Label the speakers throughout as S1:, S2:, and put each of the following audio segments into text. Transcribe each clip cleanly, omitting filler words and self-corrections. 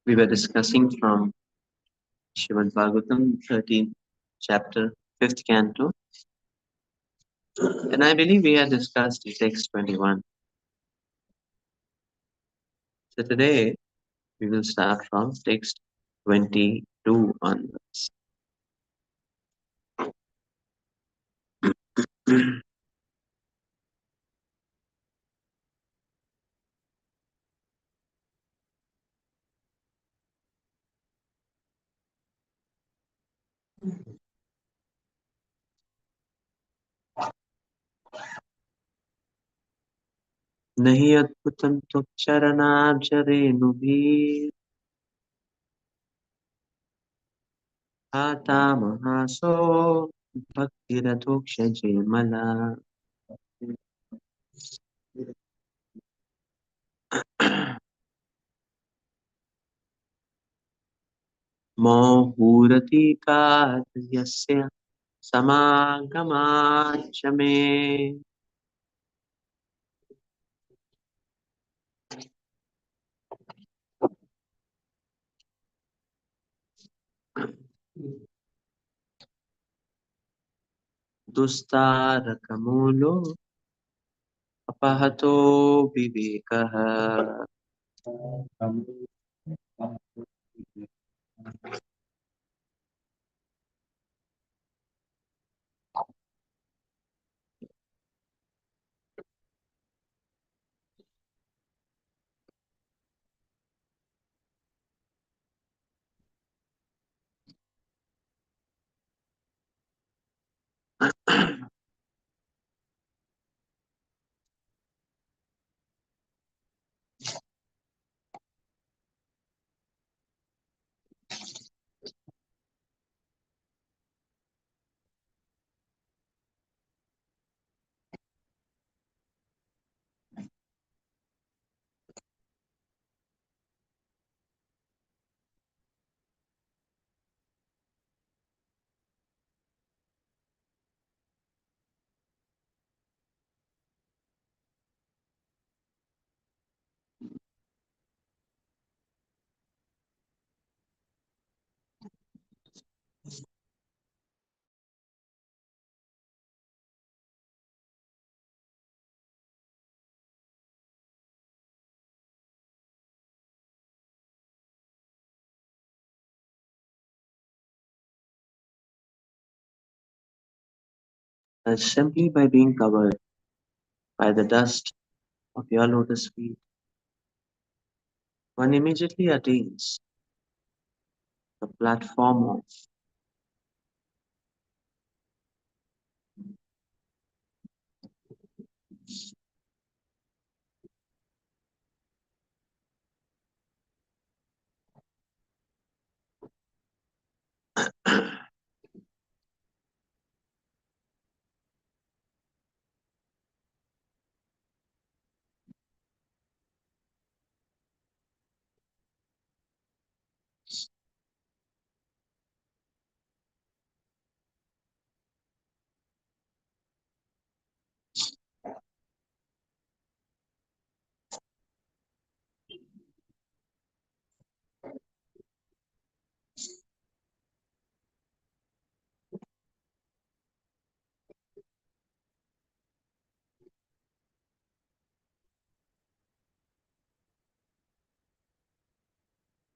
S1: We were discussing from Srimad Bhagavatam, 13th chapter, 5th canto, and I believe we had discussed text 21. So today we will start from text 22 onwards. नहीं अद्भुतं त्वच्चरणाब्जरेणुभिः आता महासो भक्तिरधोक्षजेमला मोहूरतिकार्यस्य समागमाच्च मे दुस्तारकमूलो अपहतो विवेकः Simply by being covered by the dust of your lotus feet, one immediately attains the platform of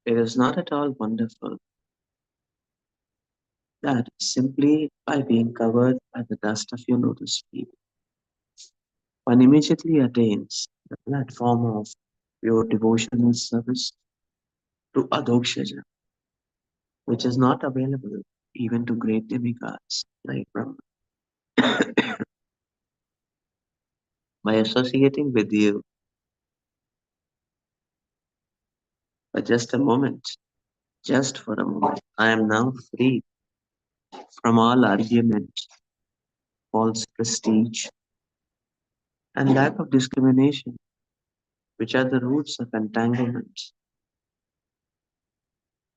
S1: it is not at all wonderful that simply by being covered by the dust of your lotus feet, one immediately attains the platform of pure devotional service to Adhokshaja, which is not available even to great demigods like Brahma. By associating with you for just a moment, just for a moment, I am now free from all argument, false prestige, and lack of discrimination, which are the roots of entanglement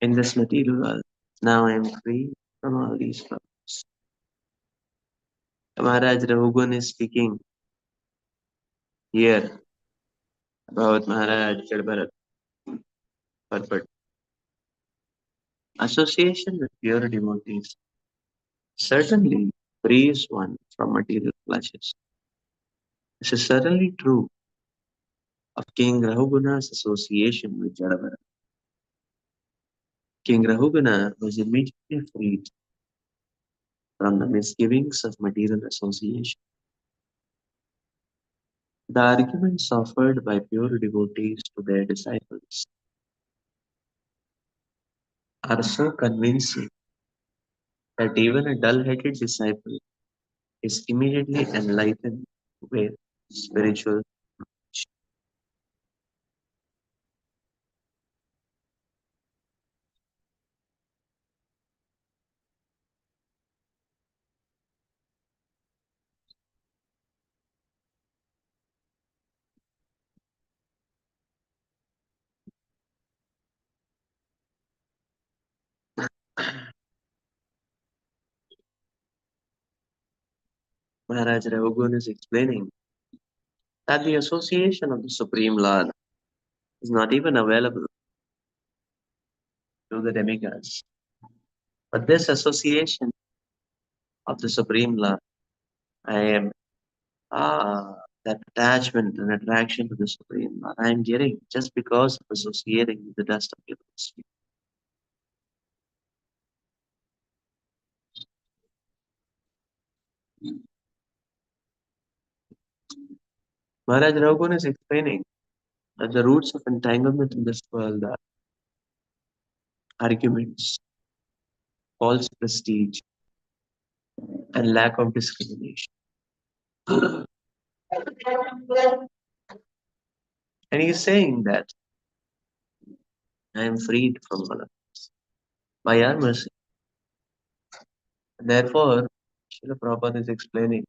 S1: in this material world. Now I am free from all these problems. Maharaj Rahugun is speaking here about Maharaj Chadbharat Parpat. Association with pure devotees certainly frees one from material pleasures. This is certainly true of King Rahuguna's association with Jadavara. King Rahuguna was immediately freed from the misgivings of material association. The arguments offered by pure devotees to their disciples are so convincing that even a dull headed disciple is immediately enlightened with spiritual knowledge. Maharaj Raghun is explaining that the association of the Supreme Lord is not even available to the demigods. But this association of the Supreme Lord, I am that attachment and attraction to the Supreme Lord, I am getting just because of associating with the dust of universe. Maharaj Raghun is explaining that the roots of entanglement in this world are arguments, false prestige, and lack of discrimination. And he is saying that I am freed from all of this by your mercy. And therefore, Srila Prabhupada is explaining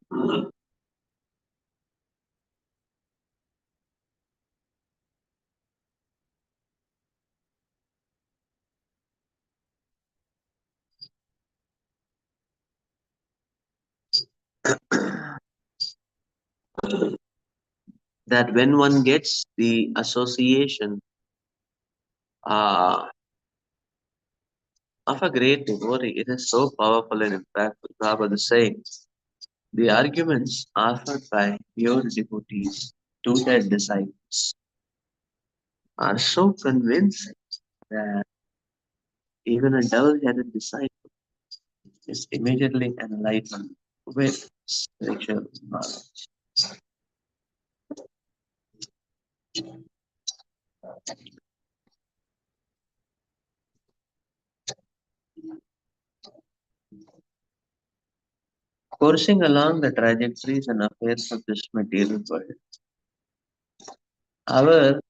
S1: that when one gets the association uh, of a great devotee, it is so powerful and impactful. Prabhupada is saying the arguments offered by pure devotees to their disciples are so convincing that even a dull-headed disciple is immediately enlightened with spiritual knowledge. Coursing along the trajectories and affairs of this material world, our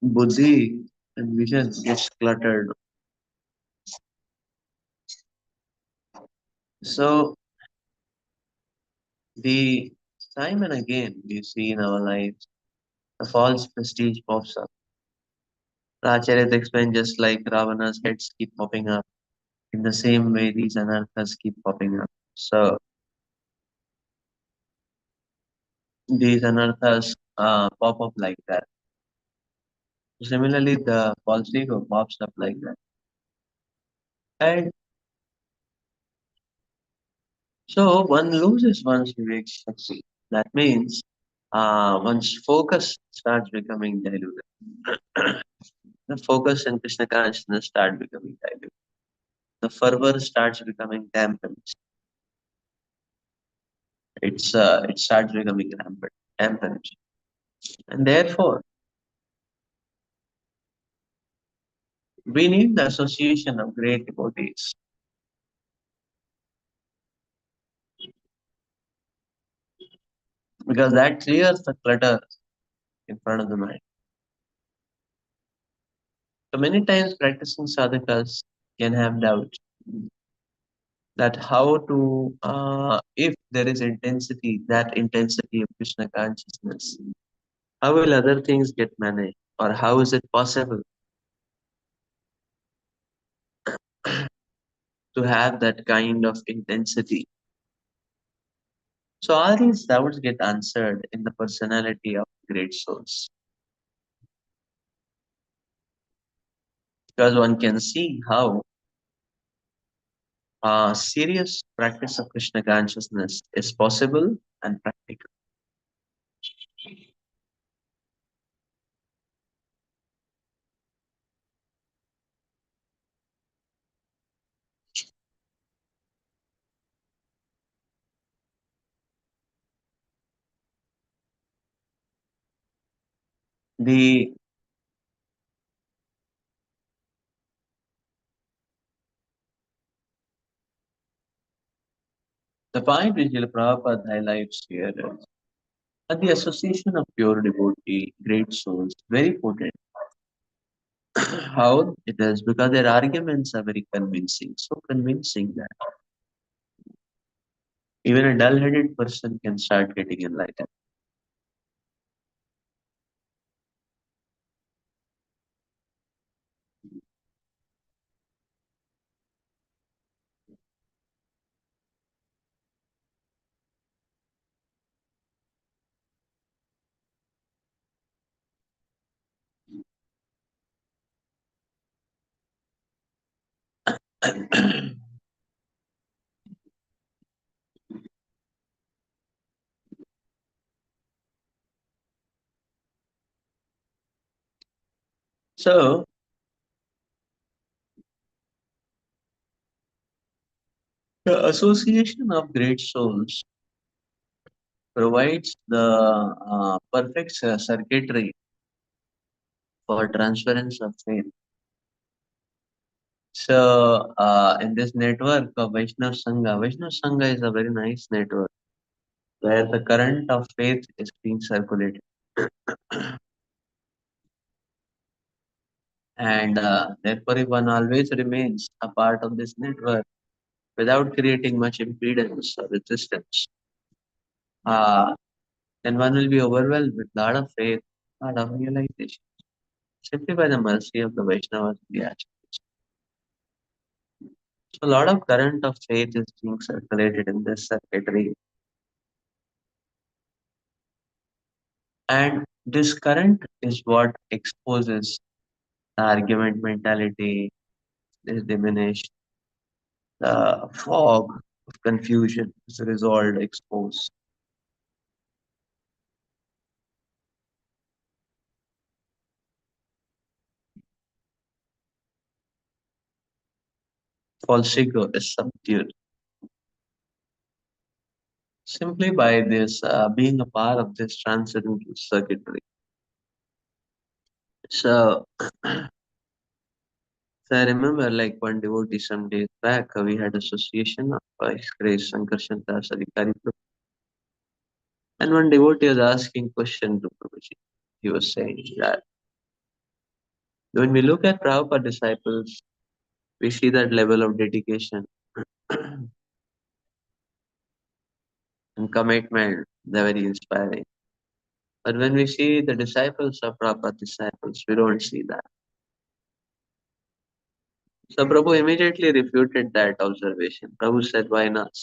S1: buddhi and vision gets cluttered. So the time and again we see in our lives a false prestige pops up. Acharya explained just like Ravana's heads keep popping up. In the same way, these anarthas keep popping up. So these anarthas pop up like that. Similarly, the false ego pops up like that. And so one loses one's vivek shakti. That means one's focus starts becoming diluted. The focus and Krishna consciousness start becoming diluted. The fervor starts becoming dampened. It starts becoming dampened. And therefore, we need the association of great devotees because that clears the clutter in front of the mind. So many times practicing sadhakas can have doubt that how to, if there is intensity, that intensity of Krishna consciousness, how will other things get managed? Or how is it possible to have that kind of intensity? So all these doubts get answered in the personality of great souls. because one can see how serious practice of Krishna consciousness is possible and practical. The, the point which Srila Prabhupada highlights here is that the association of pure devotee, great souls, very potent. How it is? Because their arguments are very convincing, so convincing that even a dull-headed person can start getting enlightened. So, the association of great souls provides the perfect circuitry for transference of faith. So, in this network of Vaishnav Sangha is a very nice network where the current of faith is being circulated. And therefore, if one always remains a part of this network without creating much impedance or resistance, uh, then one will be overwhelmed with a lot of faith, a lot of realization, simply by the mercy of the Vaishnavas and the Acharyas. So, a lot of current of faith is being circulated in this circuitry. And this current is what exposes the argument mentality, is diminished, the fog of confusion is resolved, exposed. False ego is subdued simply by this being a part of this transcendental circuitry. So, so I remember like one devotee some days back, we had association of His Grace Sankarshan Das Adhikari Prabhu. And one devotee was asking question to Prabhuji. He was saying that when we look at Prabhupada disciples, we see that level of dedication and commitment. They're very inspiring. But when we see the disciples of Prabhupada disciples, we don't see that. So Prabhu immediately refuted that observation. Prabhu said, why not?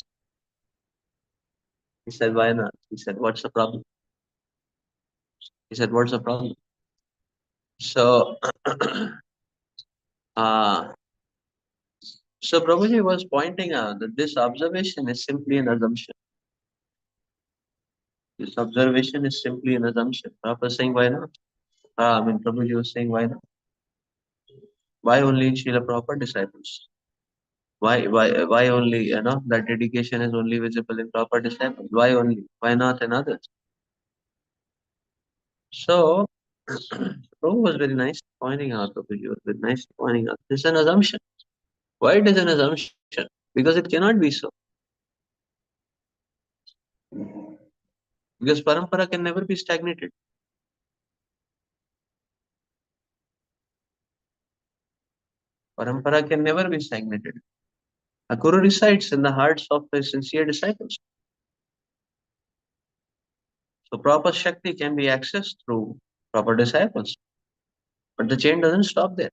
S1: He said, why not? He said, what's the problem? He said, what's the problem? So, uh, so Prabhuji was pointing out that this observation is simply an assumption. This observation is simply an assumption. Prabhupada was saying, why not? Prabhuji was saying, why not? Why only in Srila Prabhupada disciples? Why only, that dedication is only visible in Prabhupada disciples? Why only? Why not in others? So, Prabhu was very nice pointing out, Prabhuji was very nice pointing out. This is an assumption. Why it is an assumption? Because it cannot be so. Because parampara can never be stagnated. Parampara can never be stagnated. A guru resides in the hearts of the sincere disciples. So proper Shakti can be accessed through proper disciples. But the chain doesn't stop there.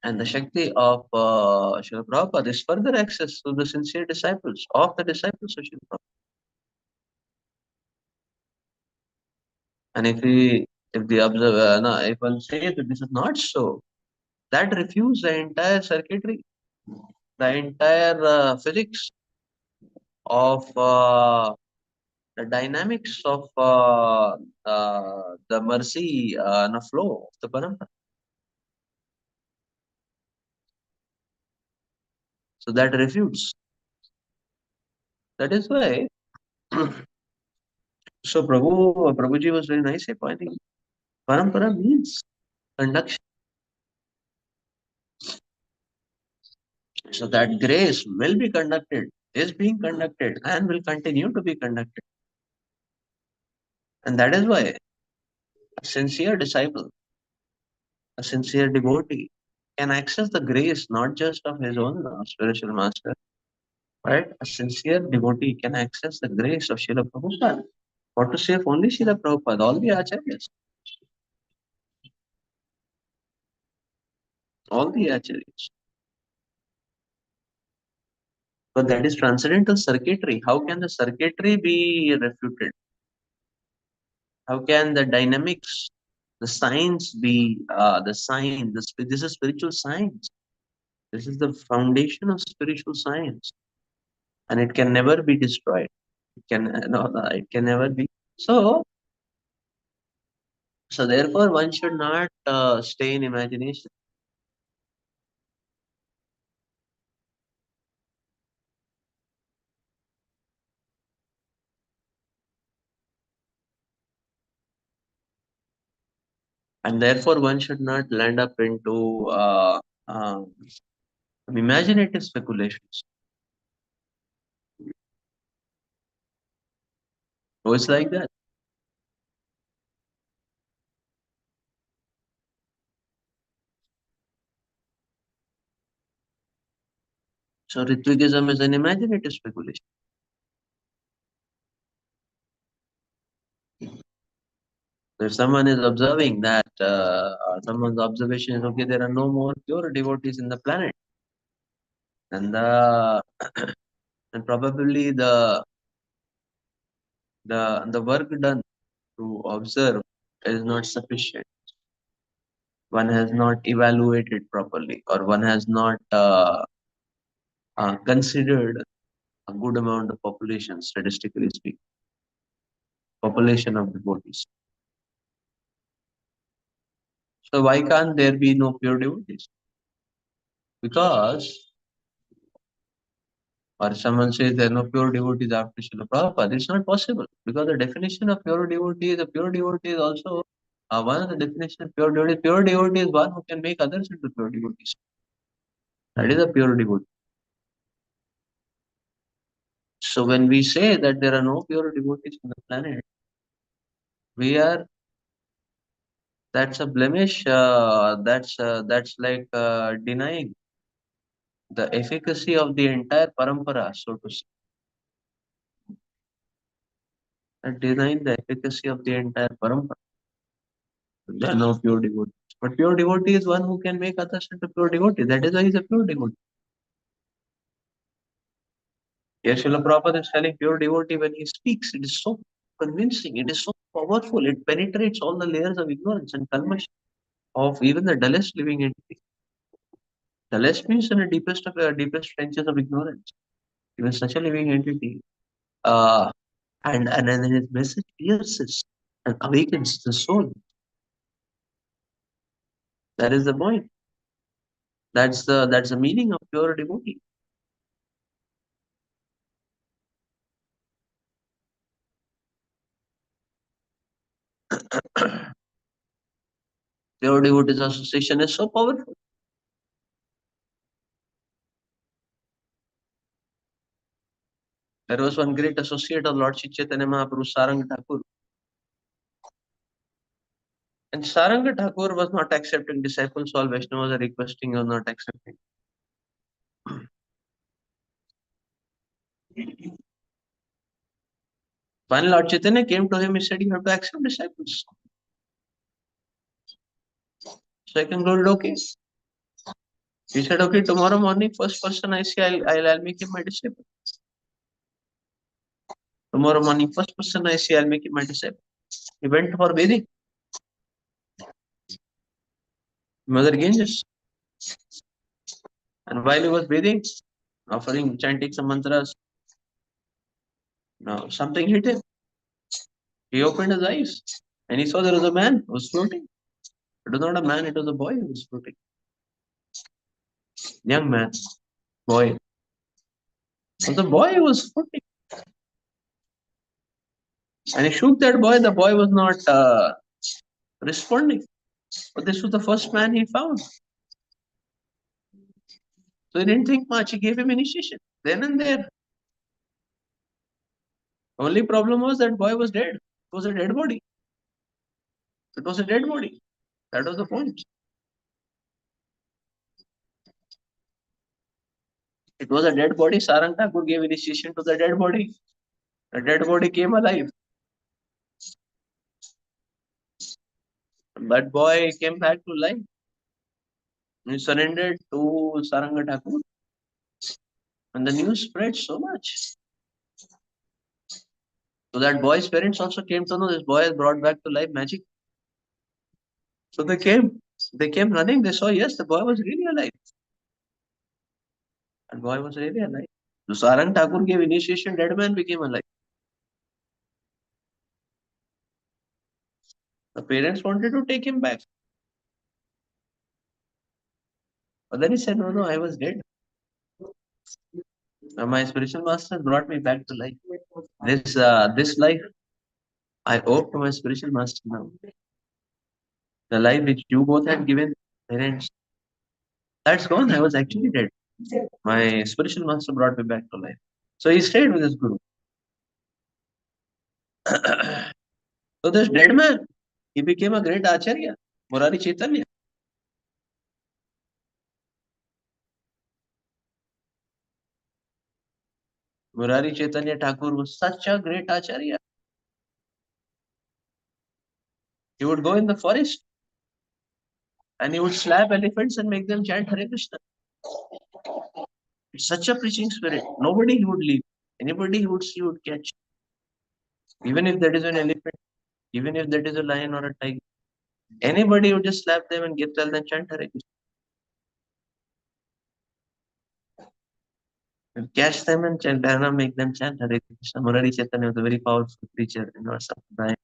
S1: And the Shakti of Srila Prabhupada is further accessed to the sincere disciples of the disciples of Srila Prabhupada. And if we If the observer, no, if one says that this is not so, that refutes the entire circuitry, the entire physics of the dynamics of the mercy and the flow of the parampara. So that refutes. That is why. So Prabhuji was very nice pointing. Parampara means conduction. So that grace will be conducted, is being conducted, and will continue to be conducted. And that is why a sincere disciple, a sincere devotee, can access the grace not just of his own spiritual master, right? A sincere devotee can access the grace of Srila Prabhupada. What to say of only Srila Prabhupada, all the acharyas, all the acharyas. But that is transcendental circuitry. How can the circuitry be refuted? How can the dynamics, the science be the science? This is spiritual science. This is the foundation of spiritual science, and it can never be destroyed. It can it can never be. So, so therefore, one should not stay in imagination. And therefore one should not land up into imaginative speculations. So it's like that. So Ritvigism is an imaginative speculation. So if someone is observing that, someone's observation is okay, there are no more pure devotees in the planet, and and probably the work done to observe is not sufficient. One has not evaluated properly, or one has not considered a good amount of population, statistically speaking, population of devotees. So why can't there be no pure devotees? Because, or someone says there are no pure devotees after Srila Prabhupada, it's not possible. Because the definition of pure devotee, the pure devotee is also one of the definition of pure devotee. Pure devotee is one who can make others into pure devotees. That is a pure devotee. So when we say that there are no pure devotees on the planet, we are, that's a blemish. That's like denying the efficacy of the entire parampara, so to say, and denying the efficacy of the entire parampara. There are no pure devotees. But pure devotee is one who can make others into pure devotee. That is why he is a pure devotee. Here Srila Prabhupada is telling pure devotee when he speaks, it is so convincing, it is so powerful, it penetrates all the layers of ignorance and kalmash of even the dullest living entity. Dullest means in the deepest of deepest trenches of ignorance. Even such a living entity. Uh, and then his message pierces and awakens the soul. That is the point. That's the meaning of pure devotee. Pure devotees association is so powerful. There was one great associate of Lord Sri Chaitanya Mahaprabhu, Saranga Thakur. And Saranga Thakur was not accepting disciples, all Vaishnavas are requesting or not accepting. When Lord Chaitanya came to him, he said, you have to accept disciples. Second Lord, okay. He said, okay, tomorrow morning, first person I see, I'll make him my disciple. Tomorrow morning, first person I see, I'll make him my disciple. He went for Vedic. Mother Ganges. And while he was bathing, offering, chanting some mantras, now something hit him. He opened his eyes and he saw there was a man who was floating. It was not a man, it was a boy who was floating. Young man, boy. So the boy was floating. And he shook that boy. The boy was not responding. But this was the first man he found. So he didn't think much. He gave him initiation then and there. Only problem was that boy was dead. It was a dead body. It was a dead body. That was the point. It was a dead body. Sarang Thakur gave initiation to the dead body. The dead body came alive. That boy came back to life. He surrendered to Saranga Thakur. And the news spread so much. So that boy's parents also came to know this boy has brought back to life magic. So they came. They came running. They saw, yes, the boy was really alive. And boy was really alive. So Sarang Thakur gave initiation, dead man became alive. The parents wanted to take him back. But then he said, no, no, I was dead. Now my spiritual master brought me back to life. This life, I owe to my spiritual master now. The life which you both had given parents, that's gone. I was actually dead. My spiritual master brought me back to life. So he stayed with his guru. So this dead man, he became a great acharya, Murari Chaitanya. Murari Chaitanya Thakur was such a great acharya. He would go in the forest and he would slap elephants and make them chant Hare Krishna. It's such a preaching spirit. Nobody he would leave. Anybody he would see he would catch. Even if that is an elephant, even if that is a lion or a tiger. Anybody would just slap them and tell them chant Hare Krishna. And catch them and chant Dharana, make them chant Hare Krishna. Murari Chaitanya was a very powerful preacher in our Sampradaya,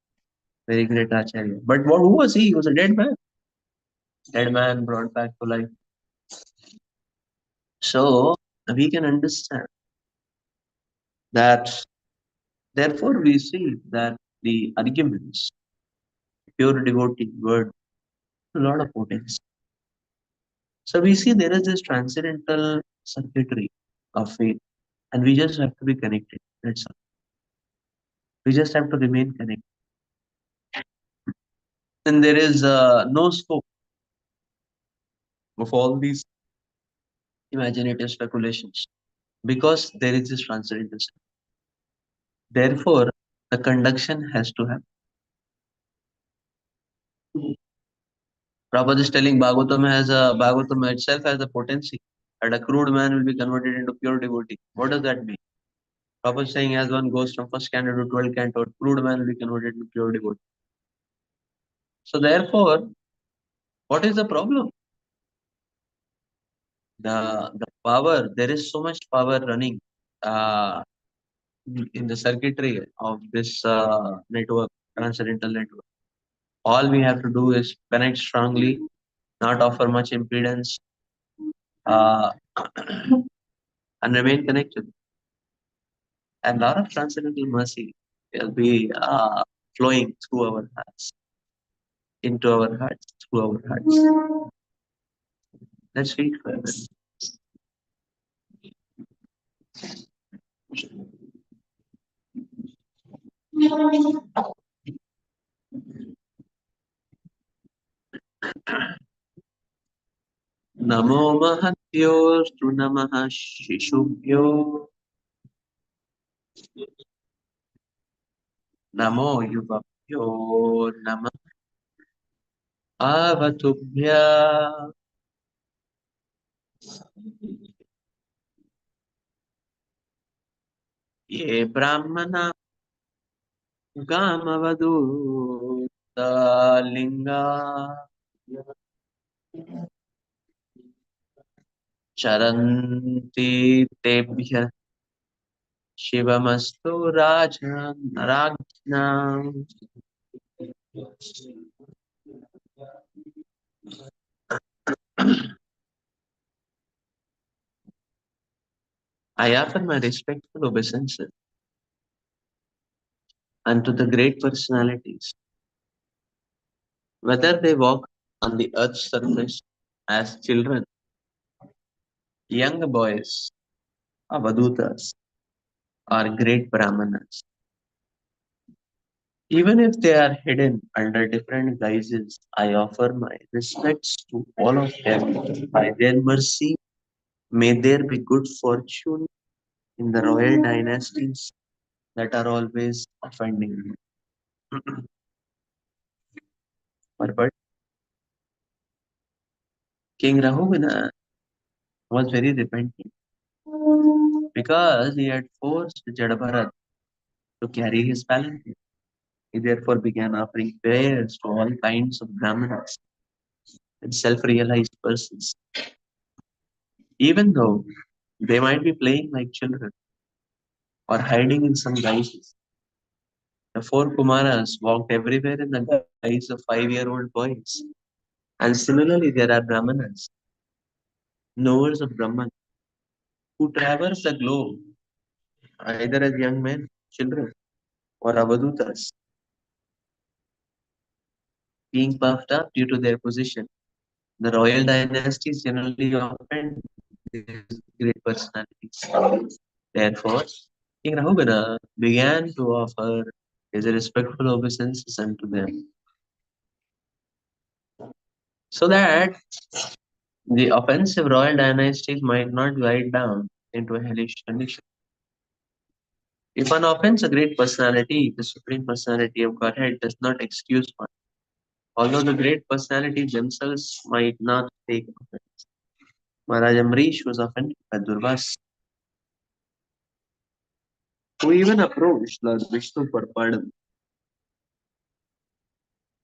S1: very great acharya. But who was he? He was a dead man. Dead man brought back to life. So we can understand that, therefore, we see that the arguments, pure devotee word, a lot of potency. So we see there is this transcendental circuitry of faith, and we just have to be connected. That's all. We just have to remain connected. And there is no scope of all these imaginative speculations because there is this transcendental circuitry. Therefore, the conduction has to happen. Prabhupada is telling Bhagavatam itself has a potency that a crude man will be converted into pure devotee. What does that mean? Prabhupada is saying as one goes from first canto to 12th canto, crude man will be converted into pure devotee. So therefore, what is the problem? The power, there is so much power running uh, in the circuitry of this network, transcendental network. All we have to do is connect strongly, not offer much impedance, uh, and remain connected. And a lot of transcendental mercy will be flowing through our hearts, into our hearts, through our hearts. Let's read further. Namo Mahatyostu Namaha Shishubhyo Namo Yuvabhyo Namah Avatubhya Ye Brahmana Gamavadu Linga चरन्ति तेभ्यः शिवमस्तु राज्ञाम्. I offer my respectful obeisances unto the great personalities, whether they walk on the earth's surface as children, young boys, avadutas, or great brahmanas. Even if they are hidden under different guises, I offer my respects to all of them. By their mercy, may there be good fortune in the royal dynasties that are always offending me. But King Rahugana was very repentant because he had forced Jadabharat to carry his palanquin. He therefore began offering prayers to all kinds of brahmanas and self-realized persons, even though they might be playing like children or hiding in some guises. The four Kumaras walked everywhere in the guise of 5-year-old boys. And similarly, there are Brahmanas, knowers of Brahman, who traverse the globe either as young men, children, or avadutas, being puffed up due to their position. The royal dynasties generally offend these great personalities. Therefore, King Rahugana began to offer his respectful obeisances unto them, so that the offensive royal dynasties might not glide down into a hellish condition. If one offends a great personality, the supreme personality of Godhead does not excuse one, although the great personalities themselves might not take offense. Maharaj Amrish was offended by Durvas, who even approached Lord Vishnu for pardon.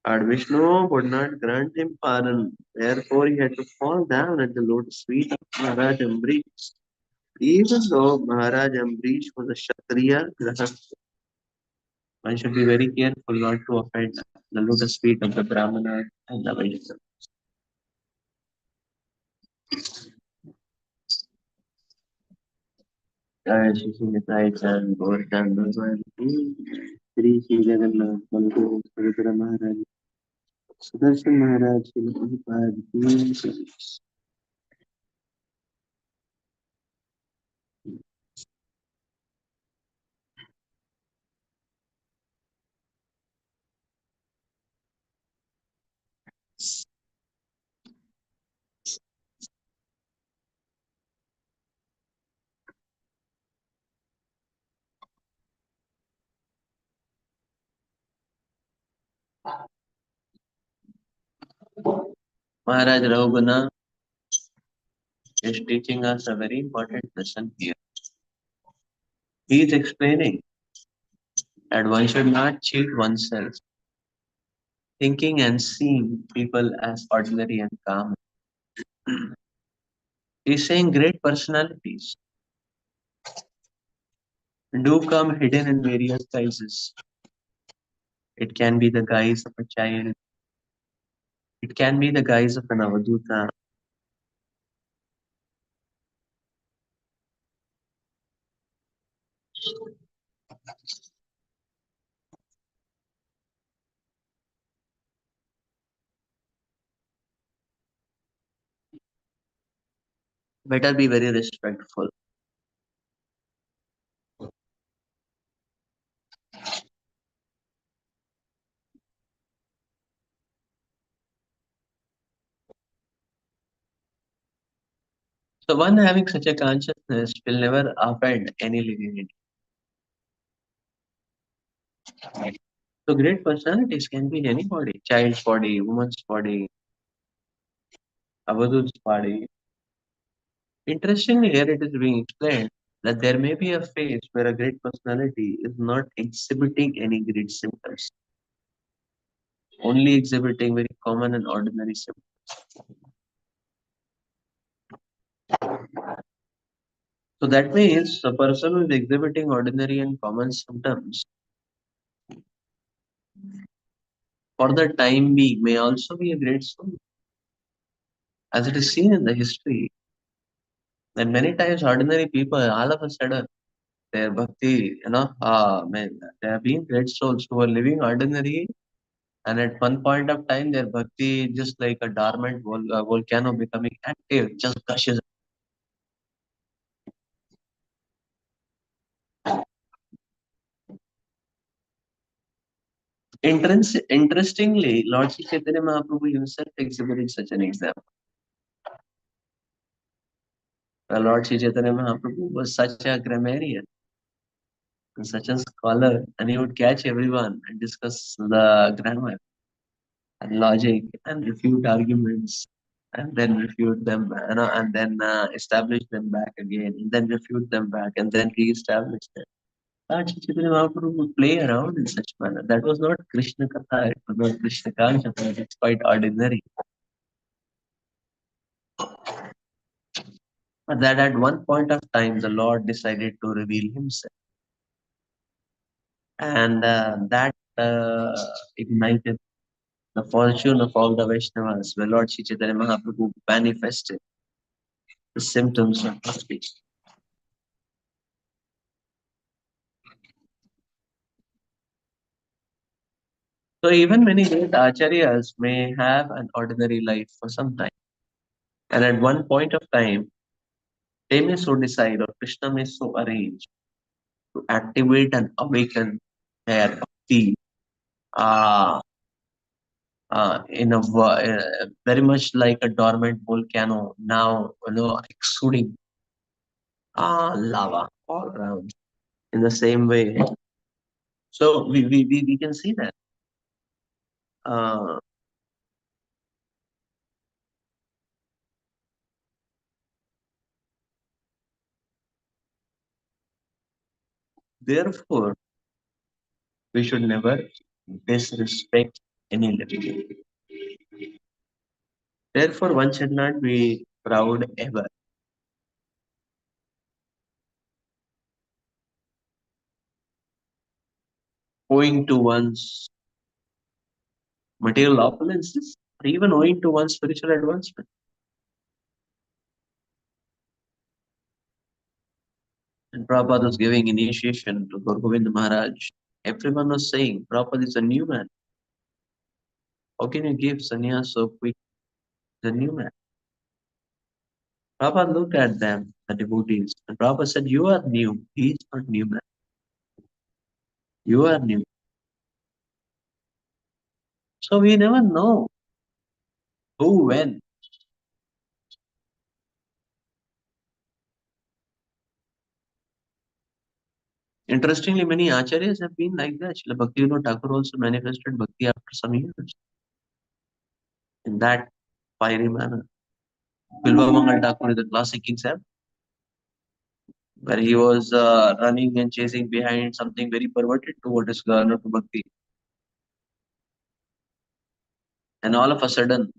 S1: Lord Vishnu would not grant him pardon, therefore he had to fall down at the lotus feet of Maharaj Amrish. Even though Maharaj Amrish was a Kshatriya Grahastha, one should be very careful not to offend the lotus feet of the Brahmana and the Vaishnava. Jai Shri Sri Nitai Chan, Gauracharan Bhagwan Ki, Shri Shri Jagannath Baladev Subhadra Maharaj, Sudarshan Maharaj, Shri Prabhupada Ki. Maharaj Rahuguna is teaching us a very important lesson here. He is explaining that one should not cheat oneself, thinking and seeing people as ordinary and calm. He is saying great personalities do come hidden in various guises. It can be the guise of a child, it can be the guise of an avaduta. Better be very respectful. So one having such a consciousness will never offend any living entity. So great personalities can be in any body, child's body, woman's body, avadut's body. Interestingly, here it is being explained that there may be a phase where a great personality is not exhibiting any great symptoms, only exhibiting very common and ordinary symptoms. So that means the person who is exhibiting ordinary and common symptoms for the time being may also be a great soul, as it is seen in the history. That many times ordinary people, all of a sudden, their bhakti, man, there have been great souls who are living ordinary, and at one point of time, their bhakti, just like a dormant volcano becoming active, just gushes. Interestingly, Lord Sri Chaitanya Mahaprabhu himself exhibited such an example. Lord Sri Chaitanya Mahaprabhu was such a grammarian and such a scholar, and he would catch everyone and discuss the grammar and logic and refute arguments and then refute them, and then establish them back again, and then refute them back, and then re-establish them. Lord Sri Chaitanya Mahaprabhu would play around in such manner. That was not Krishna Katha, it was not Krishna Kancha, it's quite ordinary. But that at one point of time, the Lord decided to reveal himself. And that ignited the fortune of all the Vaishnavas, where Lord Sri Chaitanya Mahaprabhu manifested the symptoms of bhakti. So even many great acharyas may have an ordinary life for some time. And at one point of time, they may so decide, or Krishna may so arrange, to activate and awaken their bhakti uh, very much like a dormant volcano now, exuding lava all around in the same way. So we can see that. Uh, Therefore, we should never disrespect any living. Therefore, one should not be proud ever, owing to one's material opulences, or even owing to one's spiritual advancement. And Prabhupada was giving initiation to Guru Govind Maharaj. Everyone was saying, Prabhupada is a new man. How can you give sannyas so quick? The new man. Prabhupada looked at them, the devotees, and Prabhupada said, you are new. He is not new man. You are new. So we never know who, when. Interestingly, many acharyas have been like that. Srila Bhaktivinoda Thakur also manifested bhakti after some years in that fiery manner. Bilvamangal Thakur is a classic example where he was running and chasing behind something very perverted toward his garner to bhakti. And all of a sudden,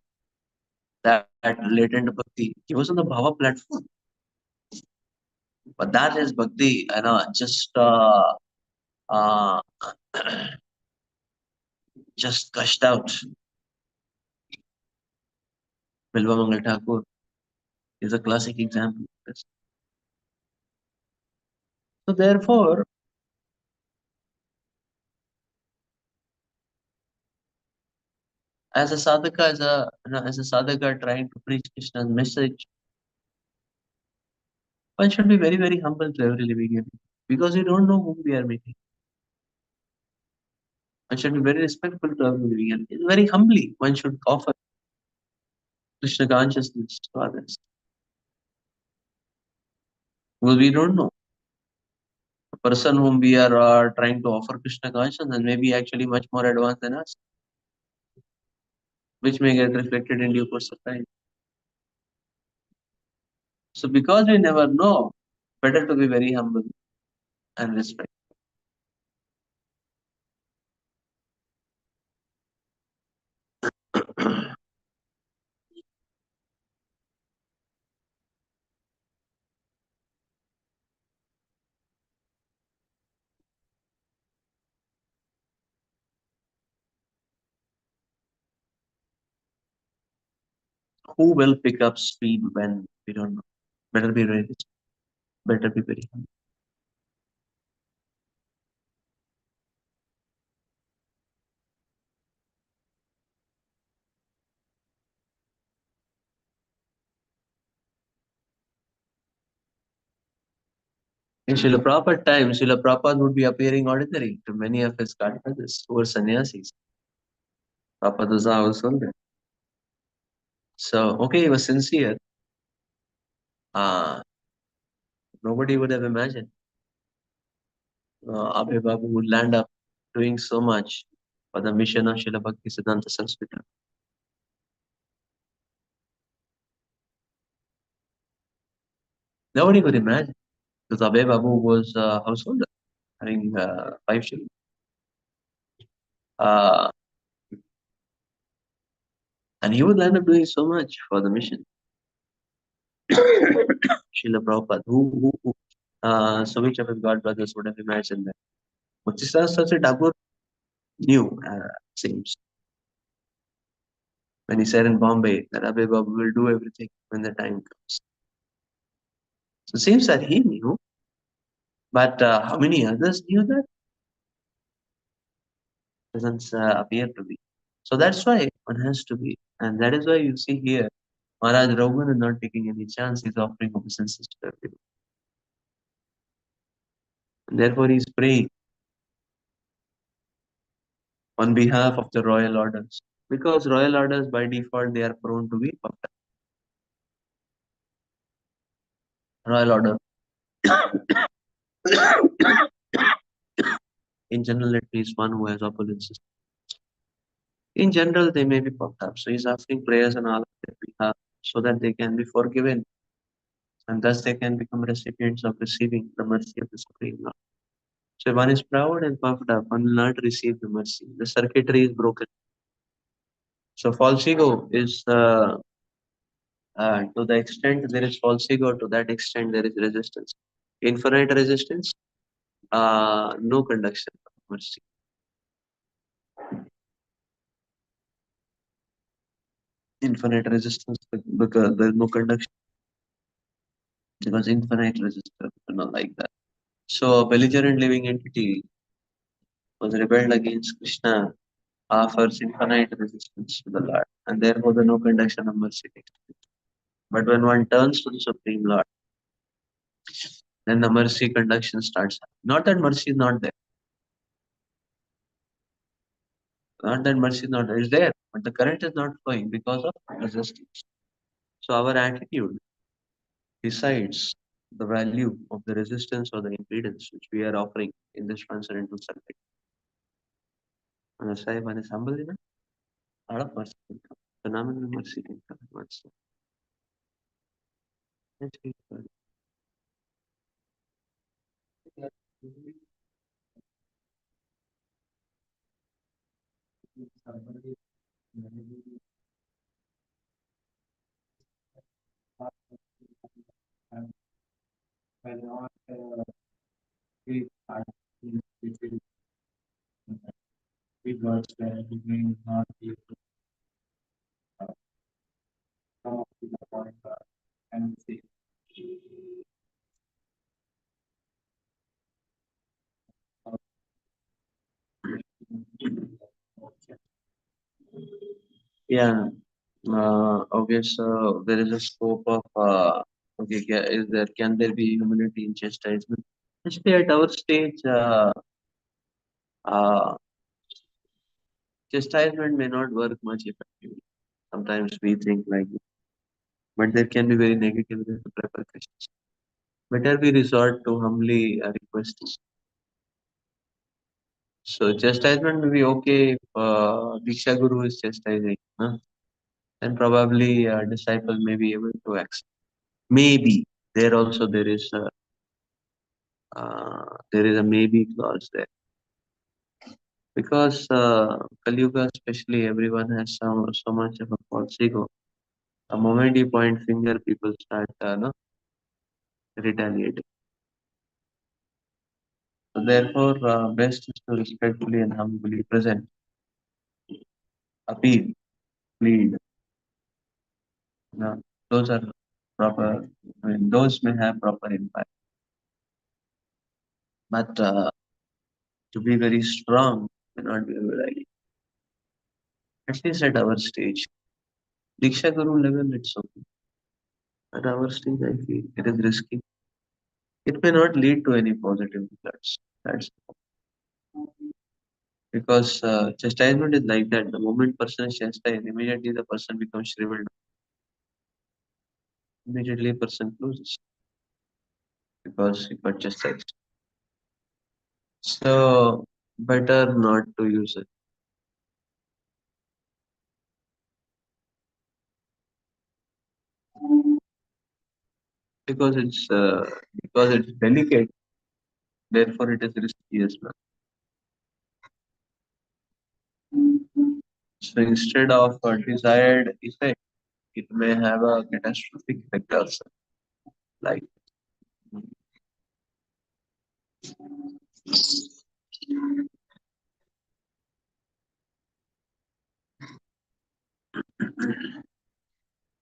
S1: that latent bhakti, he was on the Bhava platform. But that is bhakti, just uh, just gushed out. Bilvamangal Thakur is a classic example of this. So therefore, as a sadhaka, as a sadhaka trying to preach Krishna's message, one should be very, very humble to every living being because we don't know whom we are meeting. One should be very respectful to every living being. Very humbly, one should offer Krishna consciousness to others because we don't know. The person whom we are trying to offer Krishna consciousness may be actually much more advanced than us, which may get reflected in due course of time. So because we never know, better to be very humble and respect. Who will pick up speed when we don't know? Better be ready. Better be very humble. In Srila Prabhupada time, Srila Prabhupada would be appearing ordinary to many of his godfathers who were sannyasis. Prabhupada was also there. So, okay, he was sincere. Uh, Nobody would have imagined Abhay Babu would land up doing so much for the mission of Srila Bhakti Siddhanta Saraswati. Nobody could imagine because Abhay Babu was a householder having five children. Uh, and he would land up doing so much for the mission. Srila Prabhupada, so which of his god brothers would have imagined that? Bhaktisiddhanta Saraswati Thakur knew, seems, when he said in Bombay that Abhay Babu will do everything when the time comes. So it seems that he knew, but how many others knew that doesn't appear to be. So that's why one has to be, and that is why you see here Maharaj Raghuvan is not taking any chance. He's offering obeisances to everyone. And therefore, he's praying on behalf of the royal orders. Because royal orders, by default, they are prone to be puffed up. Royal order, in general, at least one who has opulences. In general, they may be puffed up. So he's asking prayers on all of their behalf so that they can be forgiven and thus they can become recipients of receiving the mercy of the Supreme Lord. So if one is proud and puffed up, one will not receive the mercy. The circuitry is broken. So false ego is to the extent there is false ego, to that extent there is resistance. Infinite resistance, no conduction of mercy. Infinite resistance because there is no conduction because infinite resistance, like that. So a belligerent living entity was rebelled against Krishna offers infinite resistance to the Lord, and therefore the no conduction of mercy takes place. But when one turns to the Supreme Lord, then the mercy conduction starts. Not that mercy is not there, not that mercy is not there, it's there, but the current is not flowing because of resistance. So our attitude decides the value of the resistance or the impedance which we are offering in this transcendental circuit. And that's why one is humble enough, a lot of mercy can come. Phenomenal mercy can come at once. Let's keep going. Yeah, okay, so there is a scope of okay, can there be humility in chastisement? Actually, at our stage, uh, chastisement may not work much effectively. Sometimes we think like this, but there can be very negative repercussions. Better we resort to humbly requests. So chastisement may be okay if Diksha Guru is chastising, huh? Then probably a disciple may be able to accept. Maybe there is a maybe clause there because Kali Yuga, especially, everyone has so much of a false ego. The moment you point finger, people start no, retaliating. So therefore, best is to respectfully and humbly present, appeal, plead, Now, those are proper, I mean, those may have proper impact. But to be very strong may not be a good idea. At least at our stage. Diksha Guru level, it's okay. At our stage, I feel it is risky. It may not lead to any positive results. That's because chastisement is like that. The moment person is chastised, immediately the person becomes shriveled. Immediately, a person closes because he got chastised. So, better not to use it because it's delicate. Therefore, it is risky as well. So, instead of a desired effect, it may have a catastrophic effect also. Like,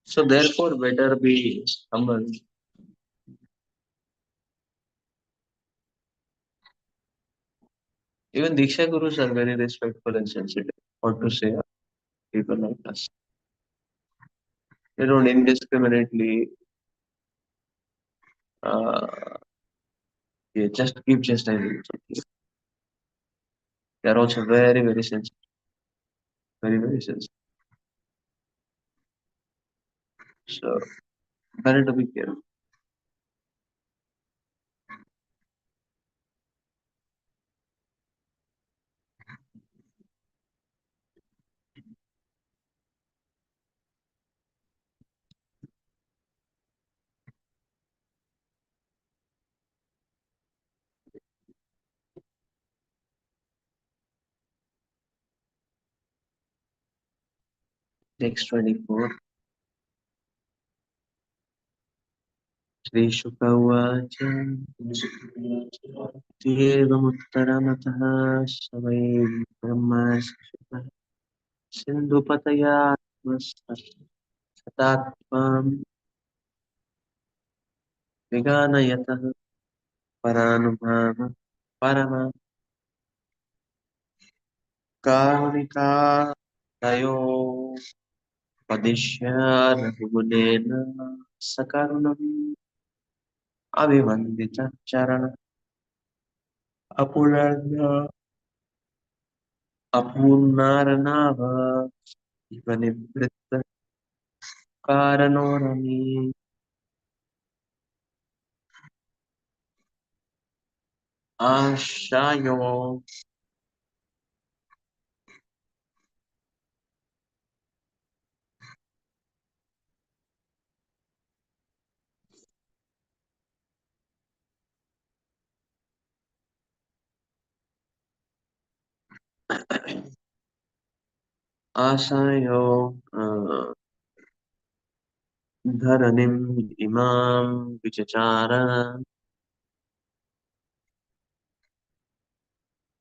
S1: so therefore, better be humble. Even Diksha Gurus are very respectful and sensitive. What to say, people like us. They don't indiscriminately uh, yeah, just keep chastising. They are also very, very sensitive. Very, very sensitive. So, better to be careful. Next 24. Sri Shukawach Evamuttaramataha Savai Brahma Sindhupataya Satatvam Viganayataha Paranubhava Parama Karunika Tayo Padishya Raghugunena Sakarunam Avivandita Charana Apurana Apurnaranava Ivanivritta Karanorami Ashayo. Asayo Dharanim Imam Vichachara.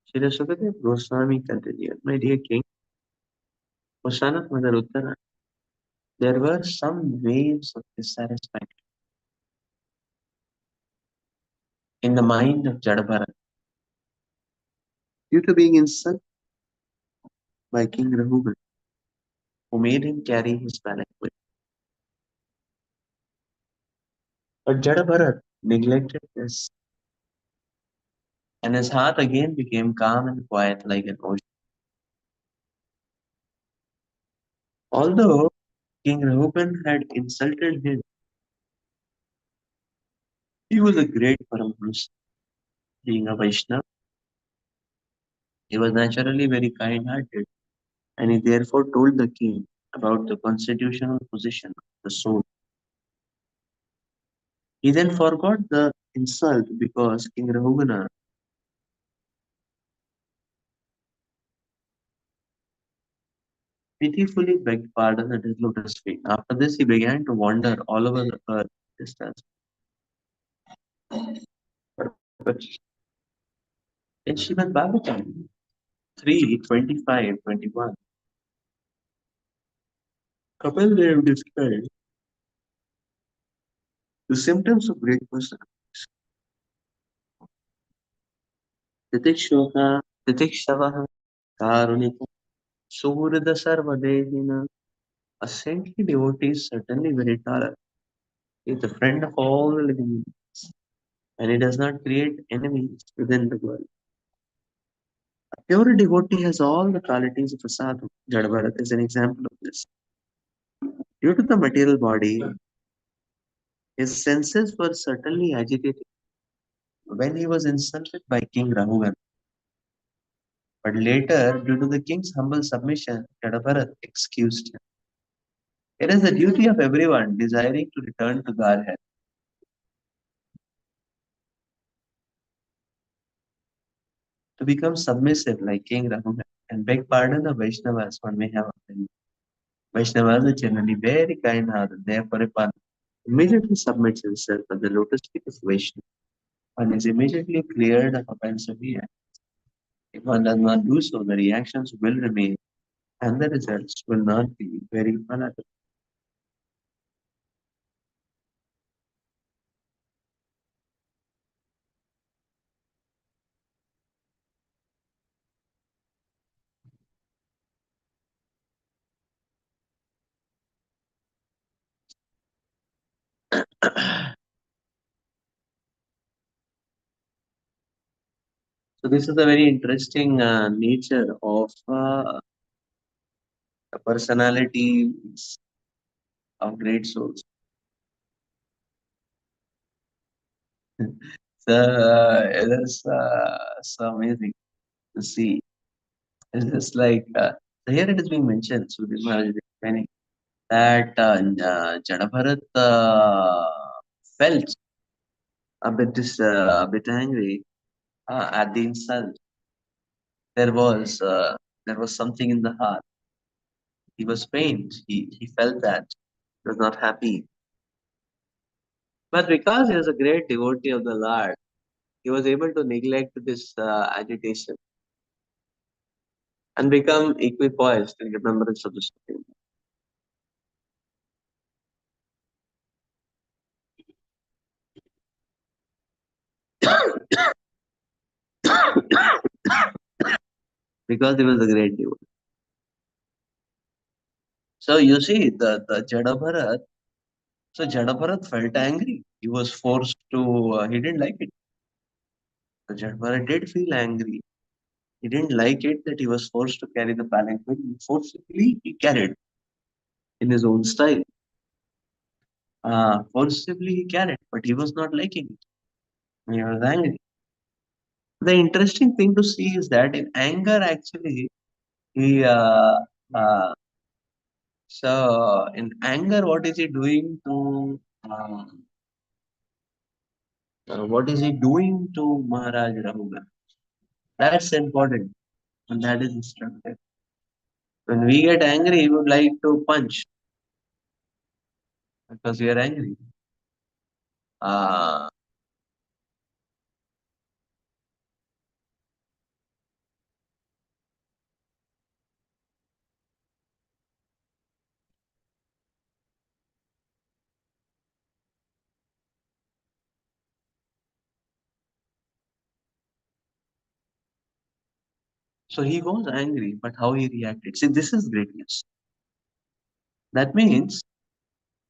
S1: Srila Sukadev Goswami continued, my dear king, O son of Mother Uttara, there were some waves of dissatisfaction in the mind of Jadabharat due to being insulted by King Raghuvan, who made him carry his palanquin. But Jadabharat neglected this, and his heart again became calm and quiet like an ocean. Although King Raghuvan had insulted him, he was a great Paramahamsa. Being a Vaishnava, he was naturally very kind-hearted, and he therefore told the king about the constitutional position of the soul. He then forgot the insult because King Rahugana pitifully begged pardon at his lotus feet. After this, he began to wander all over the earth. Distance. But in Srimad Bhagavatam 3:25-21, Kapil Dev described. The symptoms of great personality. Titikshokha, Titikshavaha, Karunika, Suhrida Sarvadehina. A saintly devotee is certainly very tolerant. He is the friend of all the living beings, and he does not create enemies within the world. A pure devotee has all the qualities of a sadhu. Jadabharat is an example of this. Due to the material body, his senses were certainly agitated when he was insulted by King Raghuvan. But later, due to the king's humble submission, Jadabharat excused him. It is the duty of everyone desiring to return to Godhead to become submissive like King Raghuvan and beg pardon of Vaishnavas one may have offended. Vaishnavas are generally very kind-hearted, therefore a one immediately submits himself at the lotus feet of Vaishnava and is immediately cleared of offense of the act. If one does not do so, the reactions will remain and the results will not be very palatable. So this is the very interesting nature of the personalities of great souls. So it is so amazing to see. It's just like so here it is being mentioned. Sudhir Maharaj is explaining that Jadabharat felt a bit angry at the insult. There was uh, there was something in the heart. He was pained. He felt that he was not happy. But because he was a great devotee of the Lord, he was able to neglect this agitation and become equipoised in remembrance of the Supreme. Because he was a great devotee. So you see, the Jadabharat, so Jadabharat felt angry. He was forced to, he didn't like it. The Jadabharat did feel angry. He didn't like it that he was forced to carry the palanquin. Forcibly, he carried in his own style. Forcibly, he carried, but he was not liking it. He was angry. The interesting thing to see is that in anger, actually, he, so in anger, what is he doing to, what is he doing to Maharaj Rahuga? That's important and that is instructive. When we get angry, we would like to punch because we are angry. Uh, so he was angry, but how he reacted. See, this is greatness. That means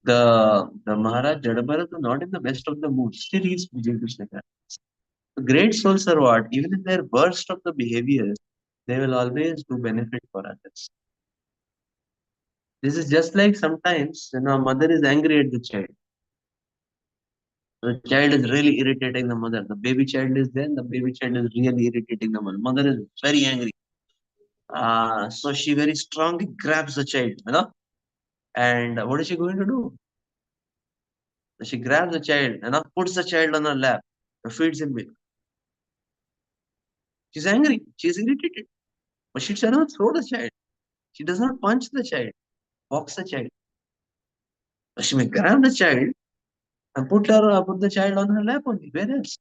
S1: the Maharaj Jadabharat was not in the best of the moods. Still, he is Vijay Krishna. The great souls are what? Even in their worst of the behaviors, they will always do benefit for others. This is just like sometimes, a mother is angry at the child. The child is really irritating the mother. The baby child is there, the baby child is really irritating the mother. Mother is very angry. So she very strongly grabs the child. And what is she going to do? She grabs the child, puts the child on her lap, feeds him milk. She's angry. She's irritated. But she does not throw the child. She does not punch the child, box the child. She may grab the child and put the child on her lap only. Where else?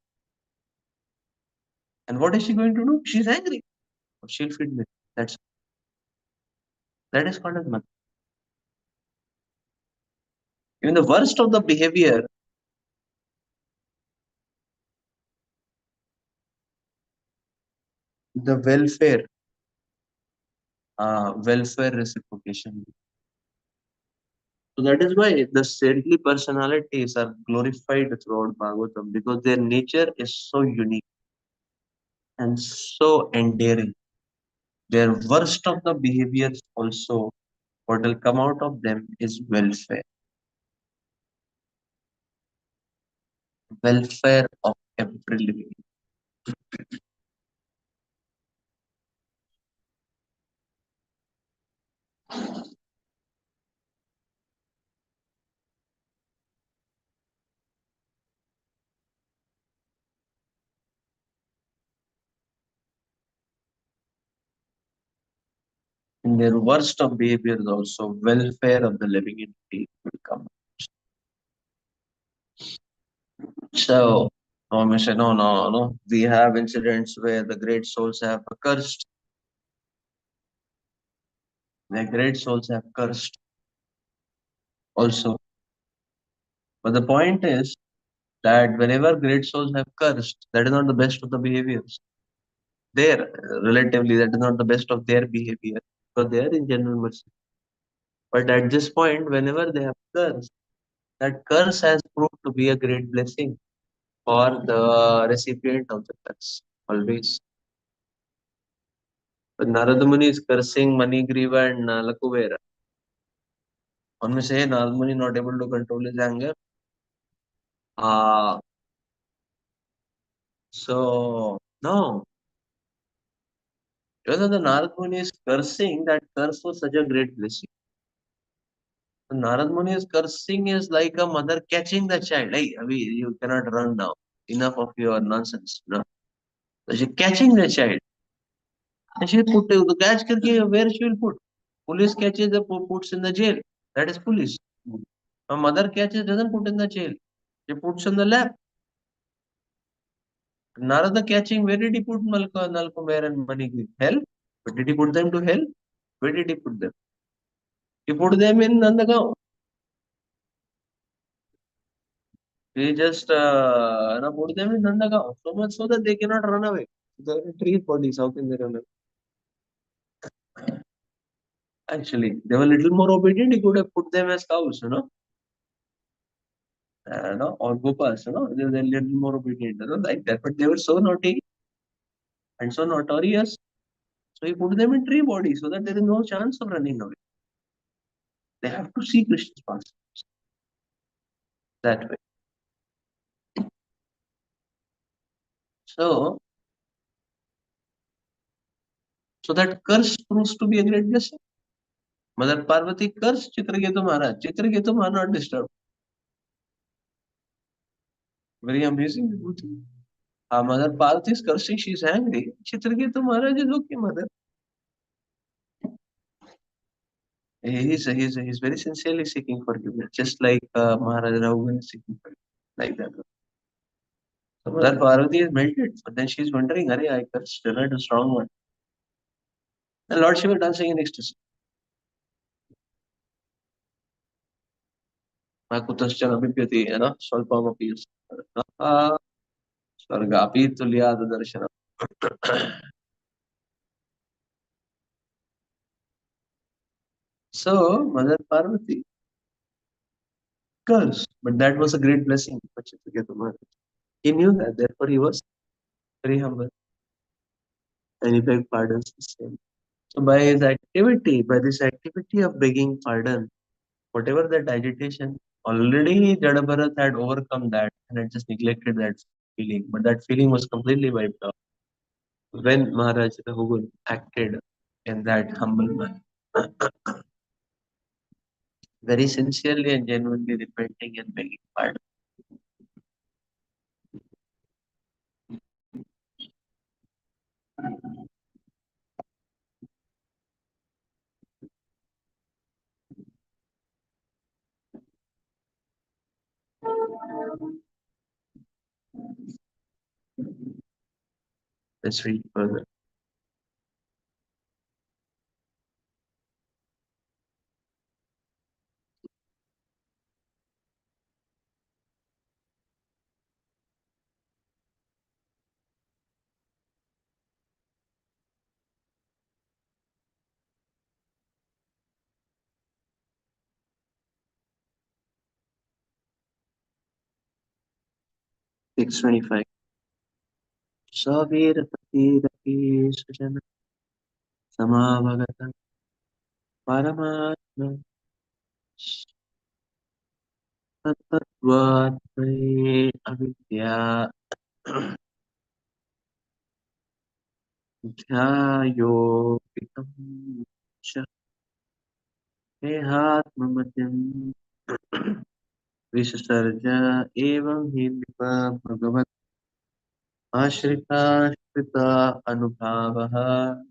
S1: And what is she going to do? She's angry. But she'll feed milk. That is called as mother. Even the worst of the behavior, the welfare reciprocation. So that is why the saintly personalities are glorified throughout Bhagavatam because their nature is so unique and so endearing. Their worst of the behaviors also, what will come out of them is welfare of every living. In their worst of behaviors also, welfare of the living entity will come. So, we say, no, no, no. We have incidents where the great souls have cursed. The great souls have cursed also. But the point is that whenever great souls have cursed, that is not the best of the behaviors. There, relatively, that is not the best of their behavior because they are in general mercy. But at this point, whenever they have cursed, that curse has proved to be a great blessing for the recipient of the curse. Always. But Narada Muni is cursing Manigriva and Lakuvera. One may say Narada Muni not able to control his anger. Uh, no. Even though the Narada Muni is cursing, that curse was such a great blessing. The Narada Muni is cursing is like a mother catching the child. Hey, Abhi, you cannot run now. Enough of your nonsense. No. So she catching the child. And she put to catch karke where she will put. Police catches the puts in the jail. That is police. A mother catches doesn't put in the jail. She puts in the lap. Narada catching, where did he put Nalkumar and Manigri? Hell? But did he put them to hell? Where did he put them? He put them in Nandagaon. He just put them in Nandagaon. So much so that they cannot run away. The tree bodies, how can they run away? Actually, they were little more obedient. He could have put them as cows, or gopas, they're little more obedient, like that. But they were so naughty and so notorious. So he put them in tree bodies so that there is no chance of running away. They have to see Krishna's path that way. So, so that curse proves to be a great blessing. Mother Parvati cursed Chitraketu Maharaj. Chitraketu Maharaj not disturbed. Very amazing. Mother Parvati is cursing, she is angry. Chitraketu Maharaj is okay, mother. He's very sincerely seeking forgiveness, just like Maharaj Raghuvan is seeking forgiveness, like that. So Mother Parvati is melted, but then she's wondering, Are I cursed, right? A strong one. And Lord Shiva dancing in ecstasy. Kutascha abhipyati, Swalpamapi. Swargapi tulyada darshana. So, Mother Parvati cursed, but that was a great blessing for Chitraketu Maharaj. He knew that, therefore he was very humble and he begged pardons the same. So, by this activity of begging pardon, whatever that agitation, already Jadabharat had overcome that and had just neglected that feeling, but that feeling was completely wiped out when Maharaj Raghuvan acted in that humble manner, very sincerely and genuinely repenting and begging pardon. Let's read further. 625. Savirapati Sujana Samavagata Paramatma Sattvatmane Avidya Dhyayo Pitam Cha Dehatmamadhyam Visasarja Evam Hindva Bhagavat Ashrita Shrita Anubhavaha.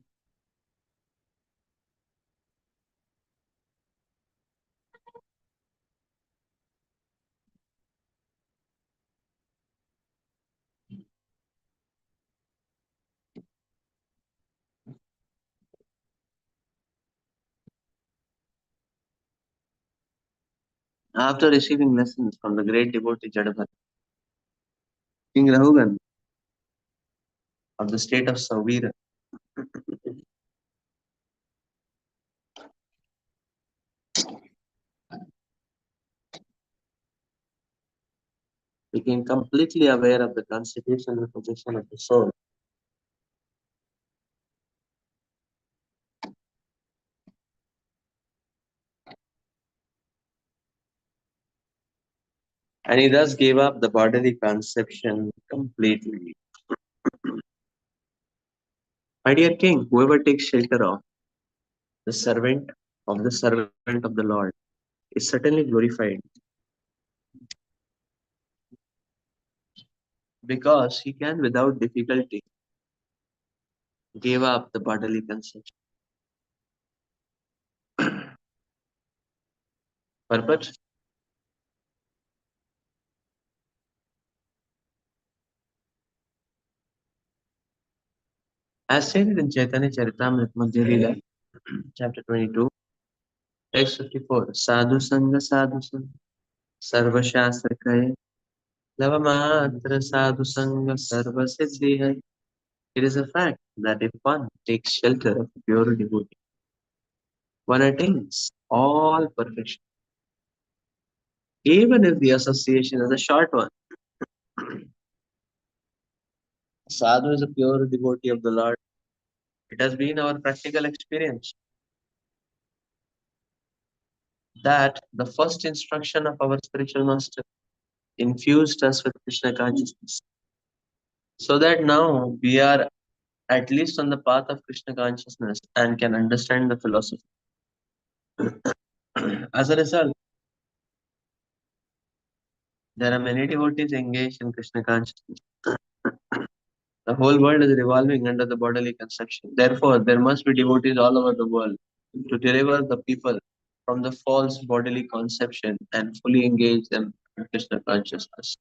S1: After receiving lessons from the great devotee Jadabhat, King Rahugan of the state of Savira became completely aware of the constitution and position of the soul. And he thus gave up the bodily conception completely. My dear king, whoever takes shelter of the servant of the Lord is certainly glorified because he can without difficulty give up the bodily conception. Purpose? As stated in Chaitanya Charitamrita Madhya Lila, chapter 22, text 54, Sadhu Sangha Sadhu Sangha Sarva Shastra Kaya Lavamatra Sadhu Sangha Sarva Siddhi Hai. It is a fact that if one takes shelter of pure devotee, one attains all perfection, even if the association is a short one. Sadhu is a pure devotee of the Lord. It has been our practical experience that the first instruction of our spiritual master infused us with Krishna consciousness, so that now we are at least on the path of Krishna consciousness and can understand the philosophy. As a result, there are many devotees engaged in Krishna consciousness. The whole world is revolving under the bodily conception. Therefore, there must be devotees all over the world to deliver the people from the false bodily conception and fully engage them in Krishna consciousness.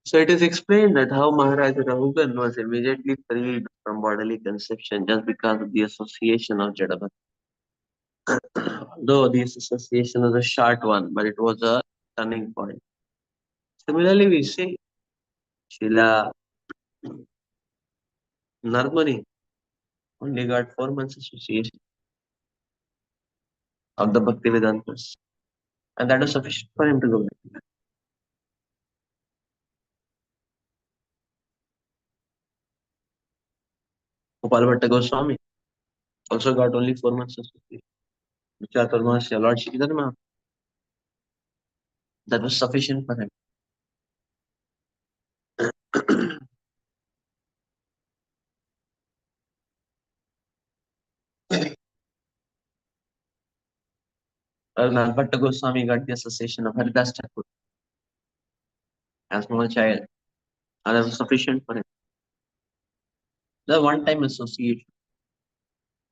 S1: So it is explained that how Maharaj Rahugan was immediately freed from bodily conception just because of the association of Jadavat. Though this association was a short one, but it was a turning point. Similarly, we see Srila Narmani only got 4 months association of the Bhakti Vedantas, and that was sufficient for him to go back. Gopal Bhatta Goswami also got only 4 months association. Chaturmasya, Lord Sridharma, that was sufficient for him. Raghunath Bhatta Goswami got the association of Haridas Thakur as small child, and that was sufficient for him. The one-time association,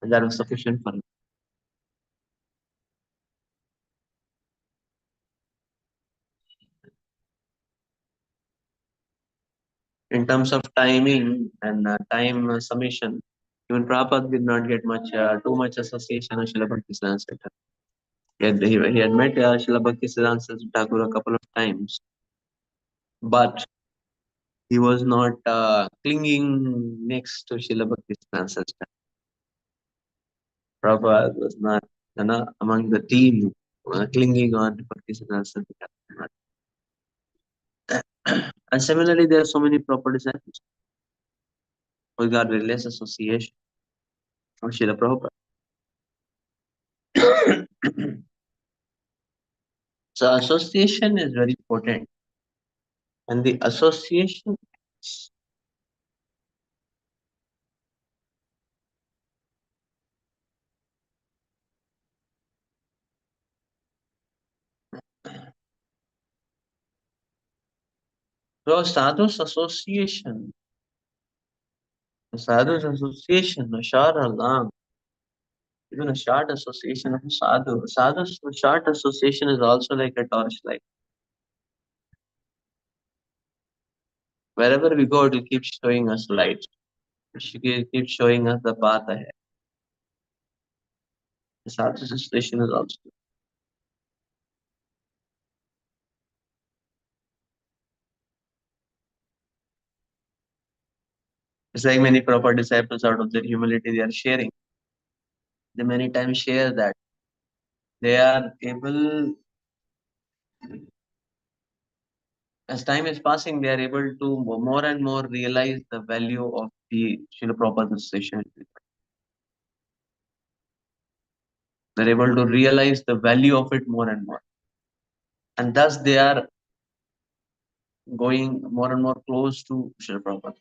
S1: and that was sufficient for him. In terms of timing and time summation, even Prabhupada did not get too much association with Srila Bhaktisiddhanta Thakur. He had met Srila Bhaktisiddhanta Thakur a couple of times, but he was not clinging next to Srila Bhaktisiddhanta Thakur. Prabhupada was not among the team clinging on to Bhaktisiddhanta Thakur. And similarly, there are so many proper disciples who got very less association with Srila Prabhupada. So association is very important, and the association. So sadhu's association, a short or long, even a short association of a sadhu. Sadhu's short association is also like a torchlight. Wherever we go, it will keep showing us light. It will keep showing us the path ahead. The sadhu's association is also. It's like many proper disciples, out of their humility, they are sharing. They many times share that they are able, as time is passing, they are able to more and more realize the value of the Srila Prabhupada's session. They're able to realize the value of it more and more. And thus they are going more and more close to Srila Prabhupada.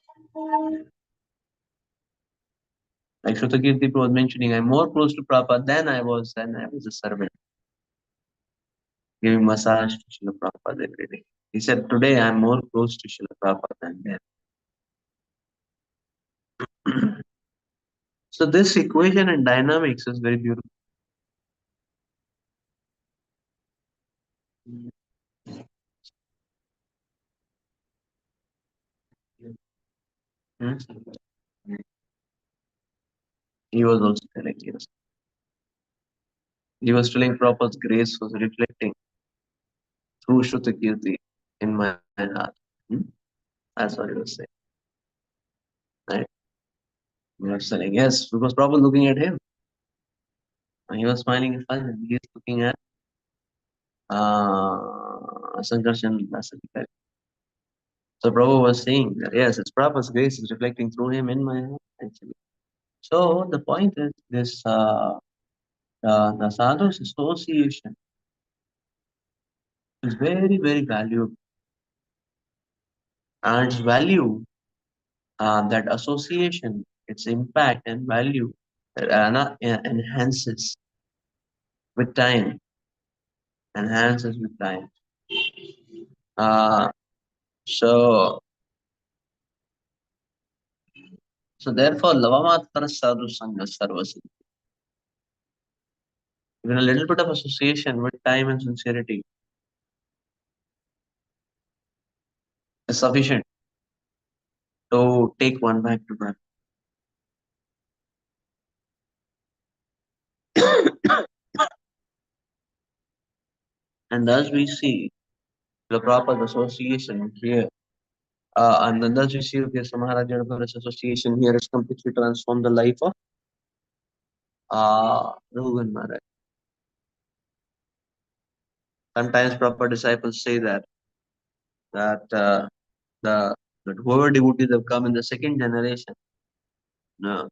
S1: Like Shrutakirti was mentioning, I'm more close to Prabhupada than I was a servant, giving massage to Srila Prabhupada every day. He said, today I'm more close to Srila Prabhupada than then. So this equation and dynamics is very beautiful. Hmm? He was also telling, yes. He was telling Prabhupada's grace was reflecting through Shrutakirti in my heart. Hmm? That's what he was saying. Right? He was saying, yes, because Prabhupada looking at him. And he was smiling in front, and he is looking at Sankarshan Dasadikari. So Prabhupada was saying that, yes, it's Prabhupada's grace is reflecting through him in my heart, actually. So the point is this, the sadhu's association is very, very valuable. And its value, that association, its impact and value enhances with time, enhances with time. Uh, so, so therefore, lavamatra sadhu sangha sarvasiddhi. Even a little bit of association with time and sincerity is sufficient to take one back to God. And thus we see the proper association here. And then thus we see okay, Maharaj Janapura's association here has completely transformed the life of Raghugan Maharaj. Sometimes proper disciples say that the that whoever devotees have come in the second generation, no,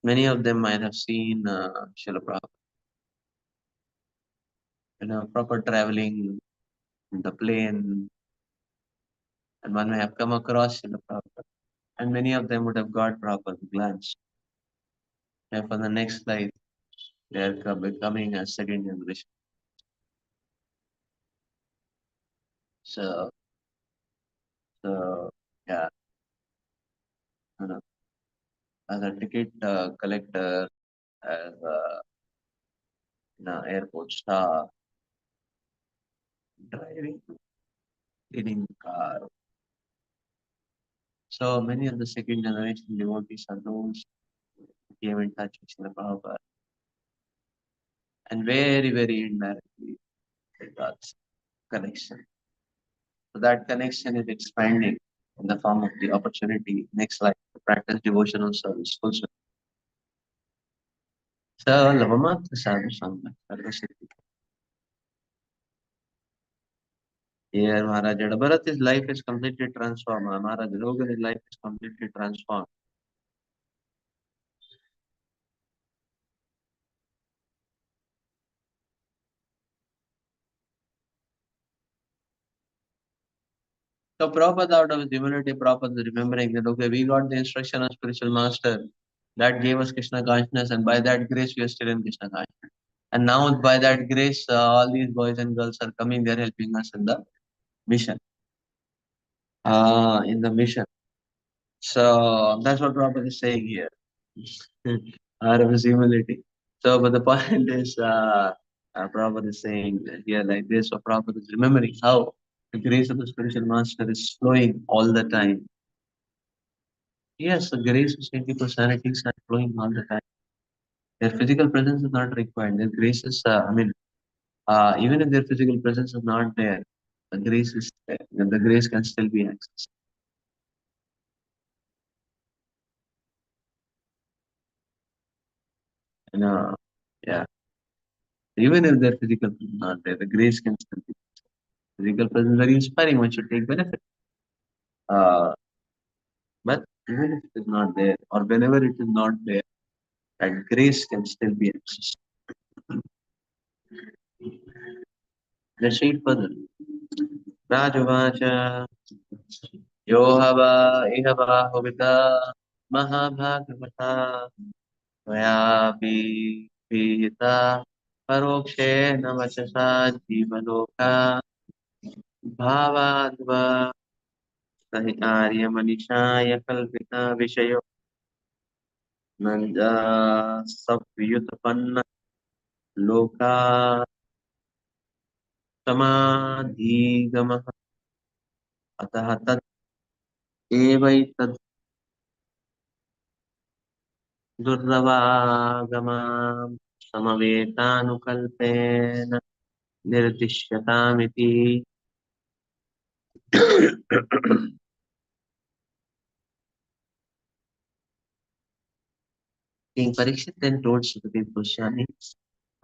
S1: many of them might have seen Srila Prabhupada, proper traveling in the plane, and one may have come across Srila Prabhupada, and many of them would have got Prabhupada glance. And for the next life, they are becoming a second generation. So, so yeah. as a ticket collector, as a airport staff, driving, cleaning the car. So many of the second generation devotees are those who came in touch with Srila Prabhupada and very, very indirectly they got connection. So that connection is expanding in the form of the opportunity next life to practice devotional service full service. So Lavamatra Sadhu Sangha Sarvasiddhi. Here Maharaj Bharat, his life is completely transformed. Maharaj Rogan, his life is completely transformed. So Prabhupada, out of his humility, Prabhupada is remembering that, okay, we got the instruction of spiritual master that gave us Krishna consciousness, and by that grace we are still in Krishna consciousness. And now by that grace, all these boys and girls are coming, they're helping us in the mission. In the mission. So that's what Prabhupada is saying here. Out of his humility. So, but the point is, Prabhupada is saying here like this, so Prabhupada is remembering how the grace of the spiritual master is flowing all the time. Yes, the grace of saintly personalities are flowing all the time. Their physical presence is not required. Their grace is, even if their physical presence is not there, the grace is there. The grace can still be accessed. And, yeah, even if their physical presence is not there, the grace can still be. Physical presence is very inspiring. One should take benefit. Uh, but even if it is not there, or whenever it is not there, that grace can still be accessed. Let's read further. Rajuvacha Yohava Ihavahuvita Mahabhagavata Vayapi Pita Parokshe Namachasa Jivaloka Bhavadva Sahitarya Manishaya Kalpita Vishayo Nanda Savyutapanna Loka समाधिगमः अतः तत् एवैतद् दुर्लभागमां समवेतानुकल्पेन निर्दिश्यतामिति. King Parikshit then told Sukadeva Goswami,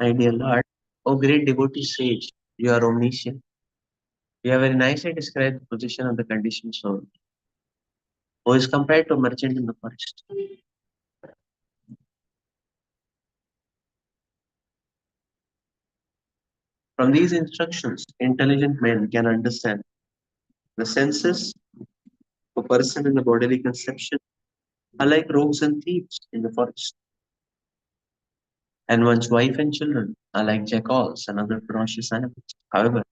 S1: my dear Lord, O great devotee sage, you are omniscient. You have very nicely described the position of the conditioned soul, who is compared to a merchant in the forest. From these instructions, intelligent men can understand the senses of a person in the bodily conception are like rogues and thieves in the forest, and one's wife and children are like jackals and other ferocious animals. However,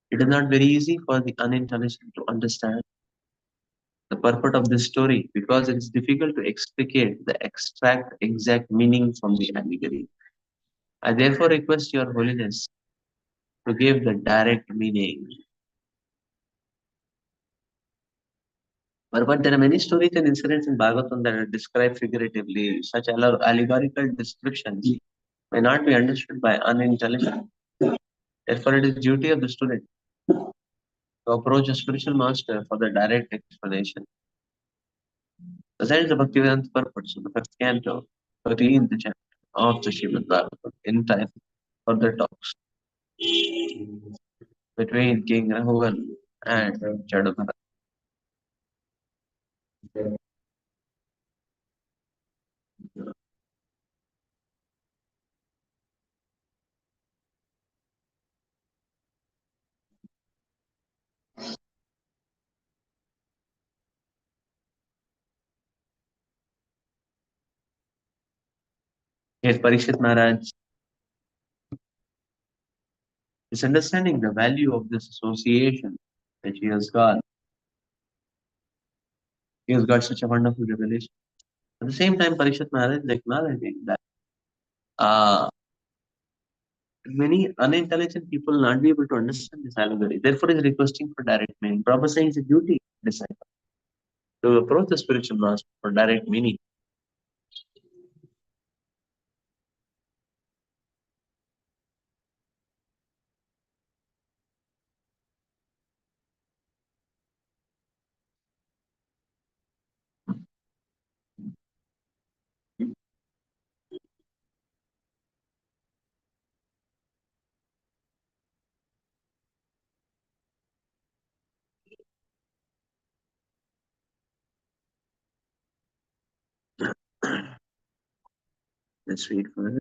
S1: it is not very easy for the unintelligent to understand the purport of this story because it is difficult to explicate the extract exact meaning from the allegory. I therefore request Your Holiness to give the direct meaning. But there are many stories and incidents in Bhagavatam that are described figuratively. Such allegorical descriptions may not be understood by unintelligent. Therefore, it is duty of the student to approach a spiritual master for the direct explanation. Besides the Bhaktivedanta purpose of the fifth canto, 13th chapter of the Srimad Bhagavatam, entitled Further Talks between King Raghuvan and Jadabharat. Yet Parikshit Maharaj is understanding the value of this association that he has got. He has got such a wonderful revelation. At the same time, Parikshit Maharaj is acknowledging that uh, many unintelligent people will not be able to understand this allegory. Therefore, is requesting for direct meaning. Prabhupada saying it's a duty of disciple to approach the spiritual master for direct meaning. Let's read further.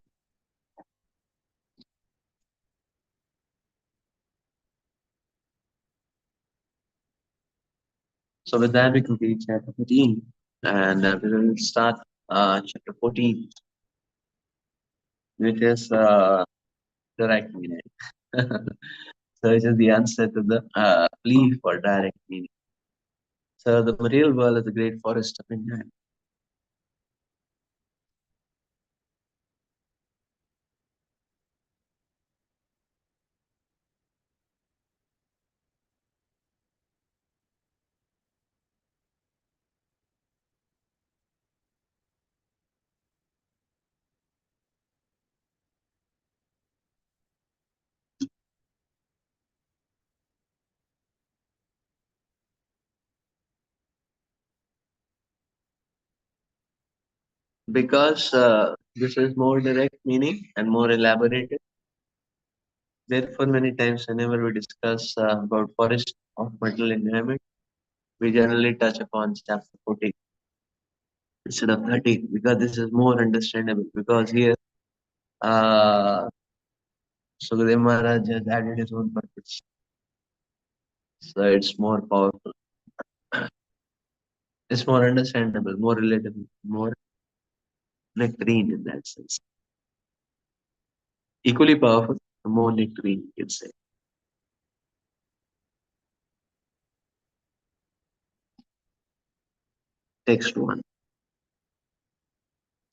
S1: So with that, we complete chapter 13, and we will start chapter 14, which is direct meaning. So it is the answer to the plea for direct meaning. So the material world is a great forest of enjoyment. Because this is more direct meaning and more elaborated. Therefore, many times whenever we discuss about forest of material enjoyment, we generally touch upon chapter 14 instead of 13 because this is more understandable. Because here, uh, Sukadev Maharaj has added his own purpose, so it's more powerful. It's more understandable, more relatable, more nectarine in that sense. Equally powerful, more nectarine, you could say. Text one.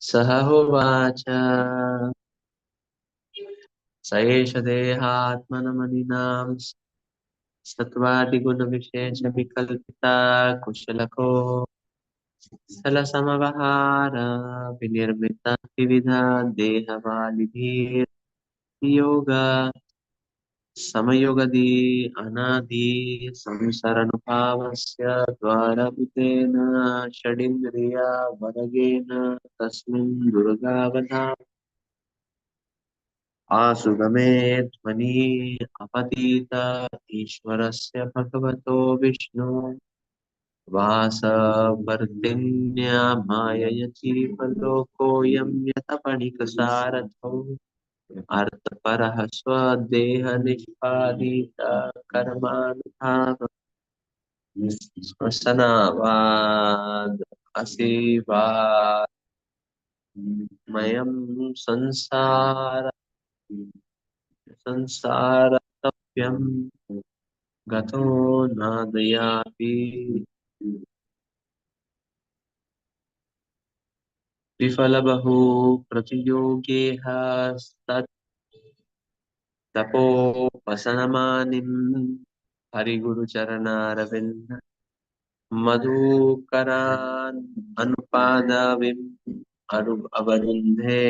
S1: Sahovacha Saesha Dehatmanamaninam Sattvadiguna Vikalpita Kushalako Salasamavahara Vinirmita Vividha Dehavalidhir Yoga Samayogadi Anadi Samsaranupavasya Dvarabhutena Shadindriya Varagena Tasmin Durgavana आसुगमे ध्वनि अपतीत ईश्वरस्य भगवतो विष्णु वासवर्तिन्या माययतीपलोकोऽयं यतपणिकसारथौ अर्थपरः स्वदेहनिष्पादित कर्मानुभाव श्वसनावाद असीवामयं संसारतप्यं गतो नादयापि विफलबहु प्रतियोगेह तपोपसनमानिं हरिगुरुचरणारविन्द मधुकरान् अनुपादविम् अवरुन्धे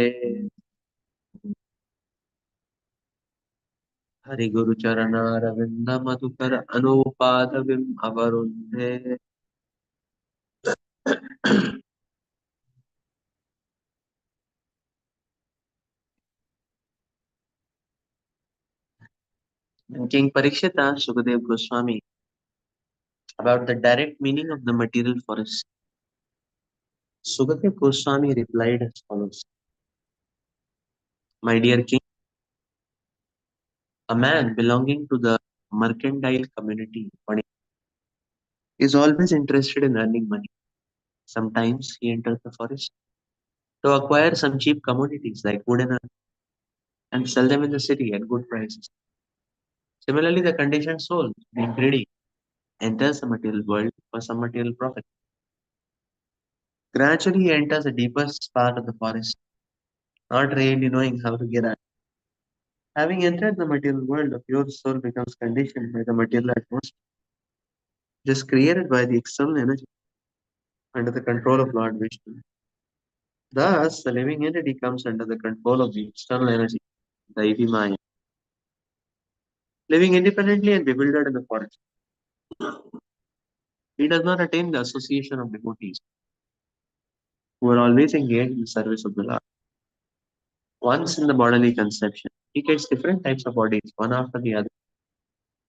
S1: हरिगुरुचरणारविन्द Madhukar अनुपादविम् अवरुन्धे King Parikshit asked Sukadev Goswami about the direct meaning of the material forest. Sukadev Goswami replied as follows. My dear king, a man belonging to the mercantile community is always interested in earning money. Sometimes he enters the forest to acquire some cheap commodities like wood and earth and sell them in the city at good prices. Similarly, the conditioned soul, being greedy, enters the material world for some material profit. Gradually he enters the deepest part of the forest, not really knowing how to get out. Having entered the material world, the pure soul becomes conditioned by the material atmosphere, just created by the external energy under the control of Lord Vishnu. Thus, the living entity comes under the control of the external energy, the Maya, living independently and bewildered in the forest. He does not attain the association of devotees who are always engaged in the service of the Lord. Once in the bodily conception, he gets different types of bodies, one after the other,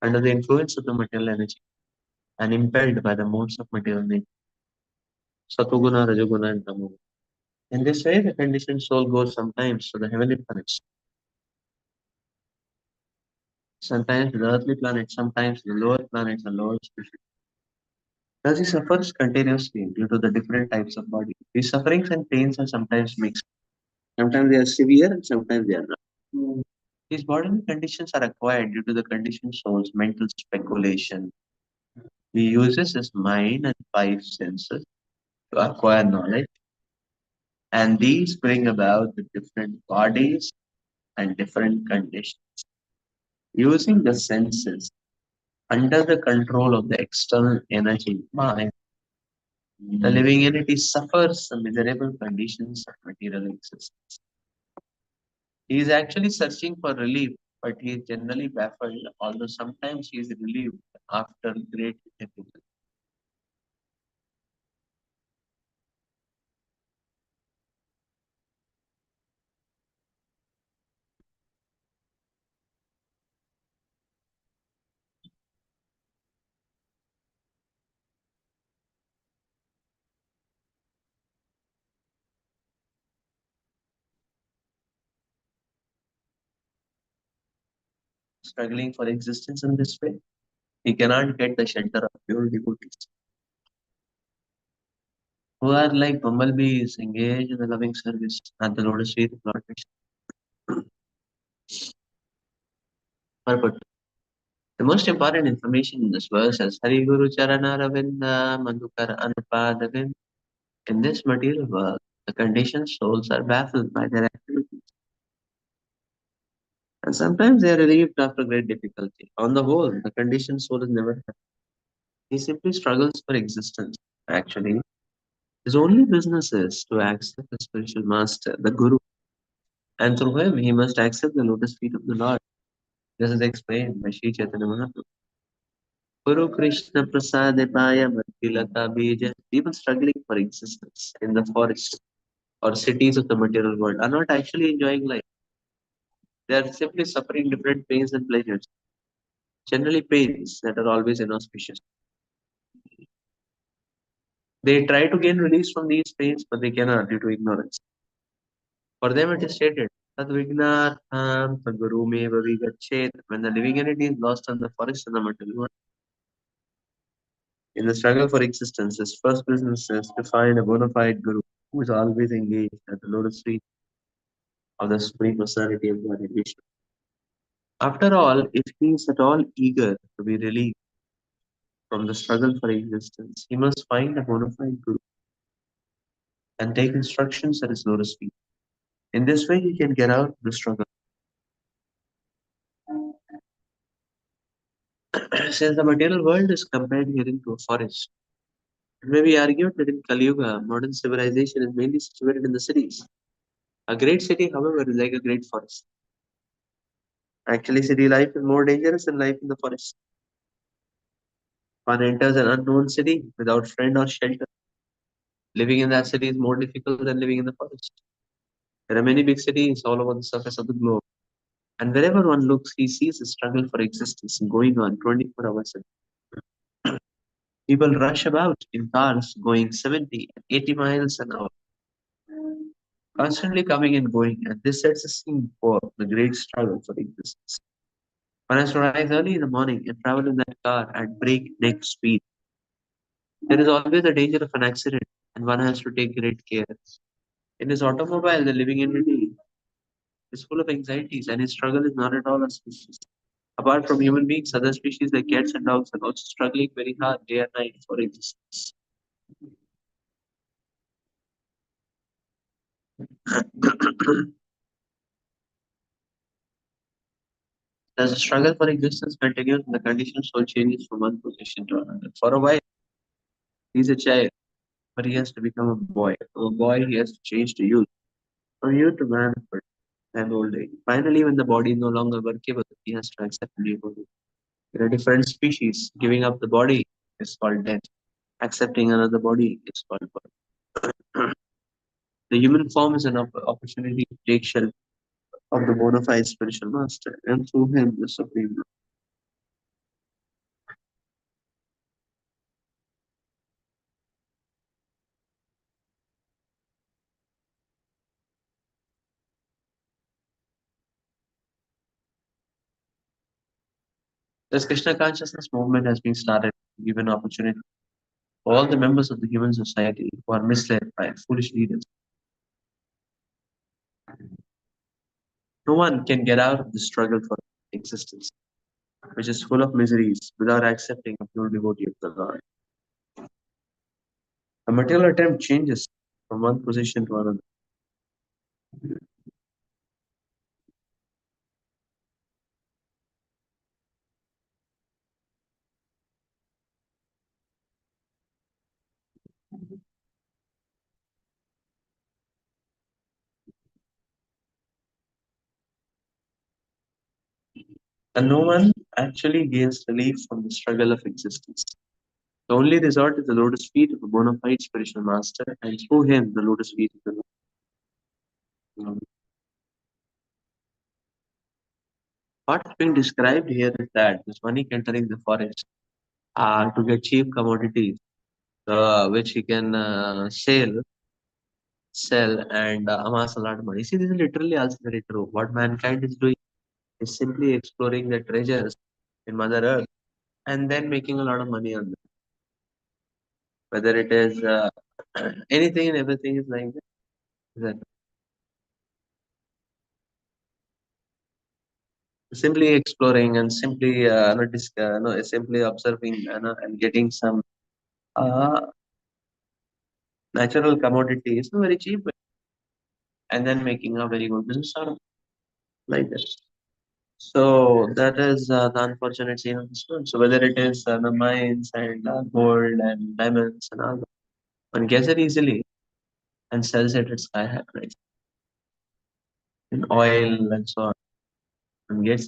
S1: under the influence of the material energy and impelled by the modes of material nature, Satoguna, Rajoguna, and Tamoguna. In this way, the conditioned soul goes sometimes to the heavenly planets, sometimes to the earthly planets, sometimes to the lower planets and lower species. Thus, he suffers continuously due to the different types of body. His sufferings and pains are sometimes mixed. Sometimes they are severe and sometimes they are not. His bodily conditions are acquired due to the conditioned soul's mental speculation. He uses his mind and five senses to acquire knowledge, and these bring about the different bodies and different conditions. Using the senses under the control of the external energy mind, the living entity suffers the miserable conditions of material existence. He is actually searching for relief, but he is generally baffled, although sometimes he is relieved after great difficulty. Struggling for existence in this way, he cannot get the shelter of pure devotees, who are like bumblebees engaged in the loving service at the lotus feet of Lord Vishnu. Purport. The most important information in this verse is Hari Guru Charana Ravinda Madhukar Anupadavind. In this material world, the conditioned souls are baffled by their activities, and sometimes they are relieved after great difficulty. On the whole, the conditioned soul is never happy. He simply struggles for existence. Actually, his only business is to accept the spiritual master, the Guru, and through him he must accept the lotus feet of the Lord. This is explained by Sri Chaitanya Mahaprabhu. Guru Krishna Prasadepaya Bhaktilata Bija. People struggling for existence in the forest or cities of the material world are not actually enjoying life. They are simply suffering different pains and pleasures, generally pains that are always inauspicious. They try to gain release from these pains, but they cannot due to ignorance. For them, it is stated, Tadvignartham Tadgurumeva Vigachet. When the living entity is lost in the forest and the material world, in the struggle for existence, his first business is to find a bona fide guru who is always engaged at the lotus feet of the Supreme Personality of Godhead Vishnu. After all, if he is at all eager to be relieved from the struggle for existence, he must find a bona fide guru and take instructions at his lotus feet. In this way, he can get out of the struggle. Since the material world is compared herein to a forest, it may be argued that in Kali Yuga, modern civilization is mainly situated in the cities. A great city, however, is like a great forest. Actually, city life is more dangerous than life in the forest. One enters an unknown city without friend or shelter. Living in that city is more difficult than living in the forest. There are many big cities all over the surface of the globe, and wherever one looks, he sees a struggle for existence going on 24 hours a day. People rush about in cars going 70 and 80 miles an hour, constantly coming and going, and this sets a scene for the great struggle for existence. One has to rise early in the morning and travel in that car at breakneck speed. There is always a danger of an accident, and one has to take great care. In his automobile, the living entity is full of anxieties, and his struggle is not at all auspicious. Apart from human beings, other species like cats and dogs are also struggling very hard day and night for existence. As the struggle for existence continues, the conditioned soul changes from one position to another. For a while, he's a child, but he has to become a boy. From a boy, he has to change to youth. From youth to manhood and old age. Finally, when the body is no longer workable, he has to accept a new body. There are different species. Giving up the body is called death. Accepting another body is called birth. The human form is an opportunity to take shelter of the bona fide spiritual master, and through him, the supreme Lord. This Krishna consciousness movement has been started to give an opportunity for all the members of the human society who are misled by foolish leaders. No one can get out of the struggle for existence, which is full of miseries, without accepting a pure devotee of the Lord. A material attempt changes from one position to another. And no one actually gains relief from the struggle of existence. The only resort is the lotus feet of a bona fide spiritual master, and through him, the lotus feet of the Lord. What's being described here is that this Manik entering the forest to get cheap commodities, which he can sell, and amass a lot of money. See, this is literally also very true. What mankind is doing is simply exploring the treasures in Mother Earth and then making a lot of money on them. Whether it is anything and everything is like that. Simply exploring and simply no, simply observing and getting some uh, natural commodities very cheap and then making a very good business out of it, like this. So that is the unfortunate scene of this world. So whether it is the mines and gold and diamonds and all that, one gets it easily and sells it at sky high price. In oil and so on, one gets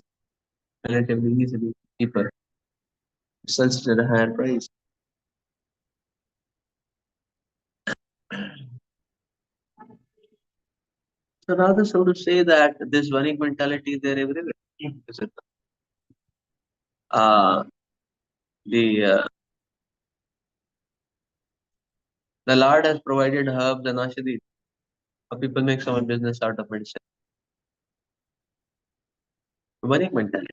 S1: relatively easily cheaper, sells it at a higher price. So rather so to say that this Vanik mentality is there everywhere. Is it? Uh, the Lord has provided herbs and ashadis. People make some business out of medicine. Vanik mentality.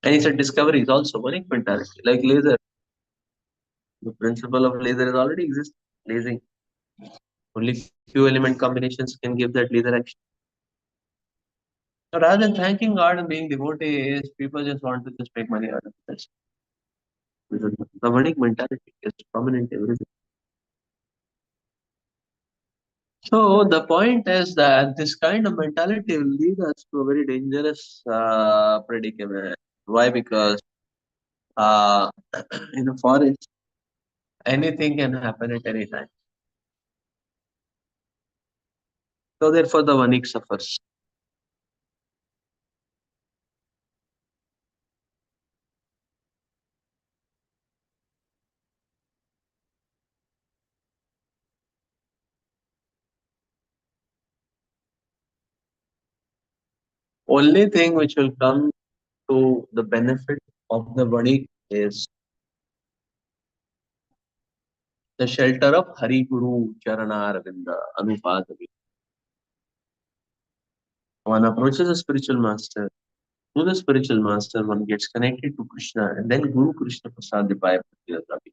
S1: And it's a discovery is also Vanik mentality. Like laser, the principle of laser is already existing. Lasing. Only few element combinations can give that laser action. So rather than thanking God and being devotees, people just want to just make money out of it. That's the Vanik mentality is prominent everywhere. So the point is that this kind of mentality will lead us to a very dangerous predicament. Why? Because uh, in a forest, anything can happen at any time. So therefore, the Vanik suffers. Only thing which will come to the benefit of the Vanik is the shelter of Hari Guru Charana Anupadavi. One approaches a spiritual master. Through the spiritual master, one gets connected to Krishna, and then Guru Krishna Prasad Ravi.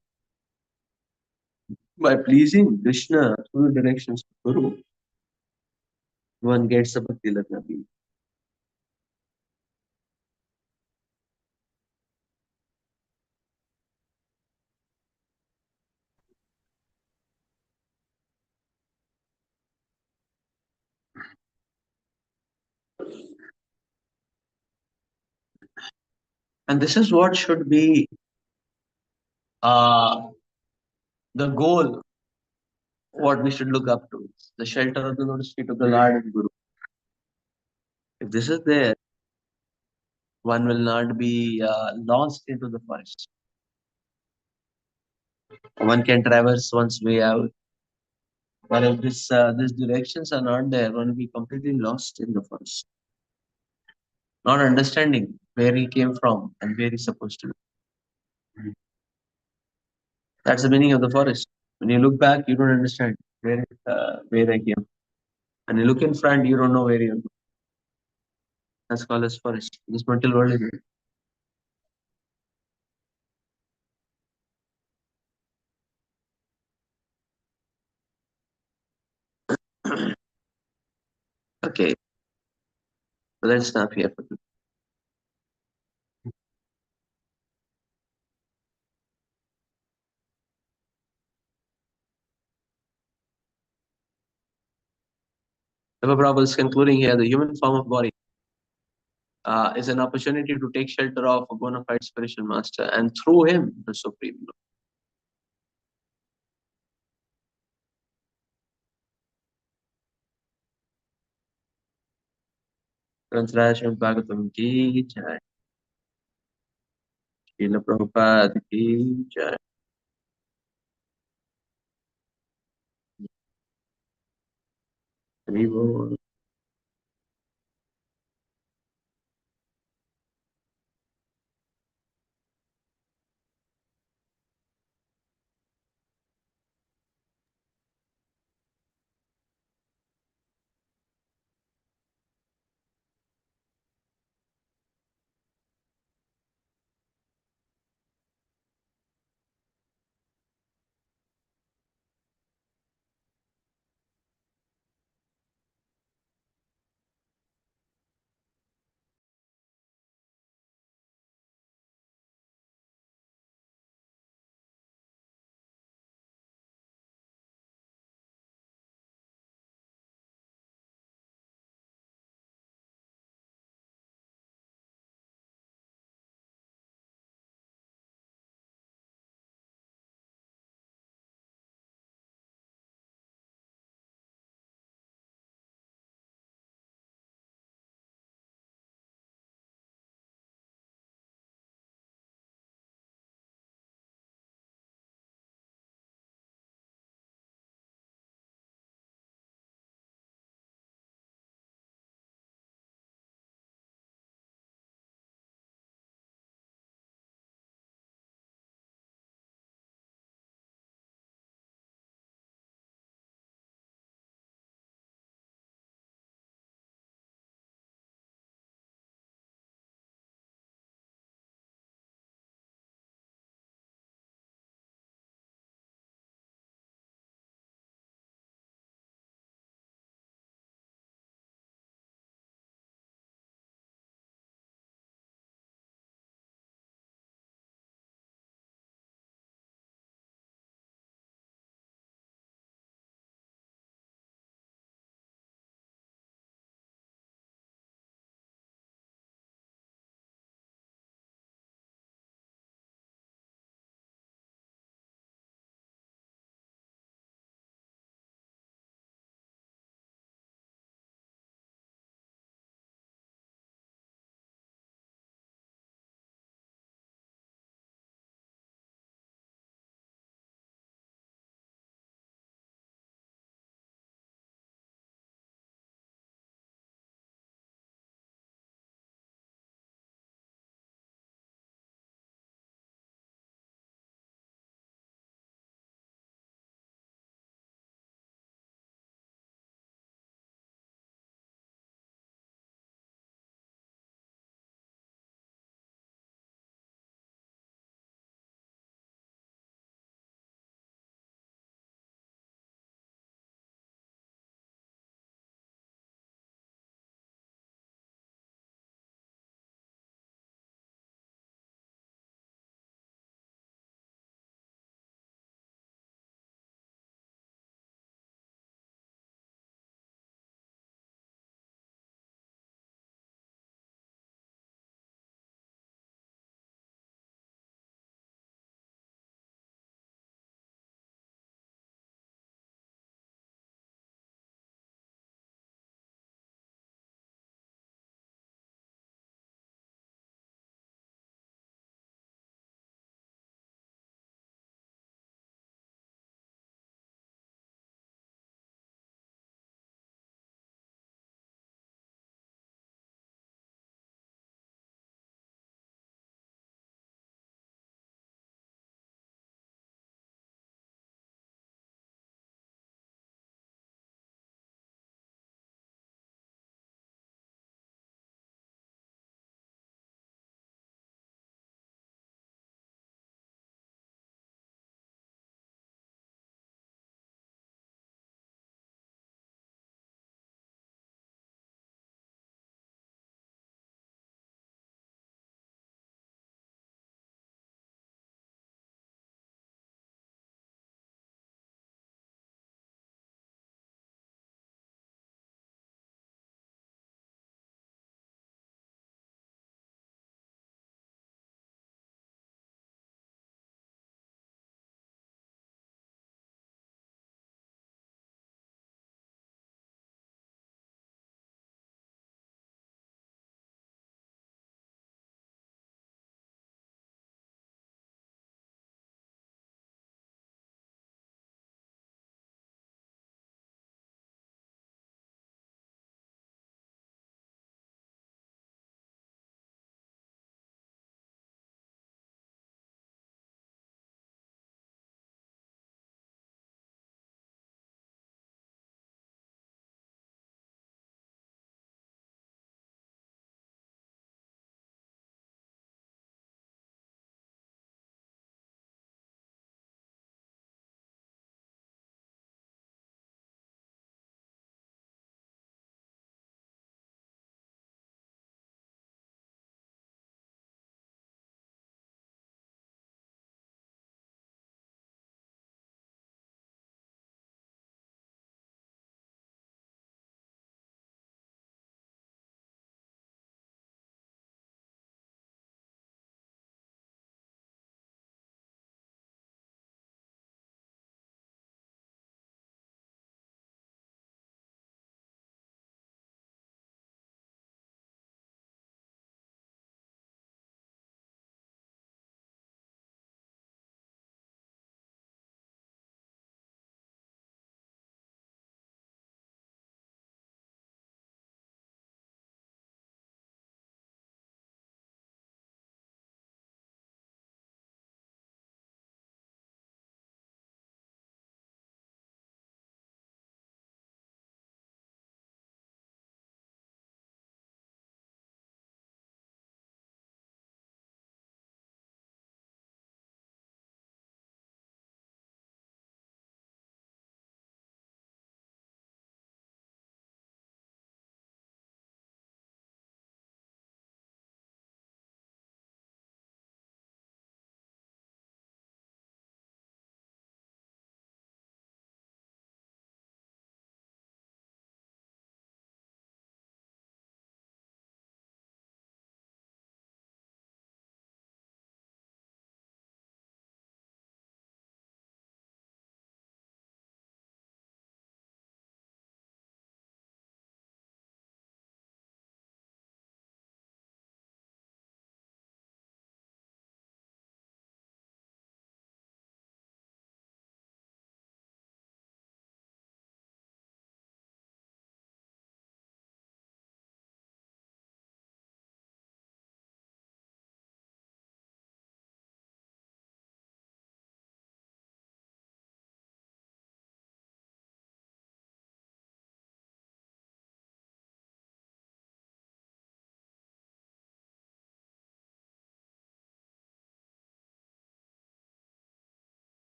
S1: By pleasing Krishna through the directions of Guru, one gets a Bhakti Lagna. And this is what should be uh, the goal, what we should look up to. The shelter of the lotus feet of the Lord and Guru. If this is there, one will not be lost into the forest. One can traverse one's way out. But if these directions are not there, one will be completely lost in the forest, not understanding where he came from and where he's supposed to be. That's the meaning of the forest. When you look back, you don't understand where I came. And you look in front, you don't know where you're going. That's called as forest. This mental world is okay. So let's stop here for today. Shiva Prabhupada is concluding here the human form of body is an opportunity to take shelter of a bona fide spiritual master and through him the Supreme Lord. ग्रंथराज Shrimad Bhagavatam की जय। श्रील प्रभुपाद की जय। हरि बोल।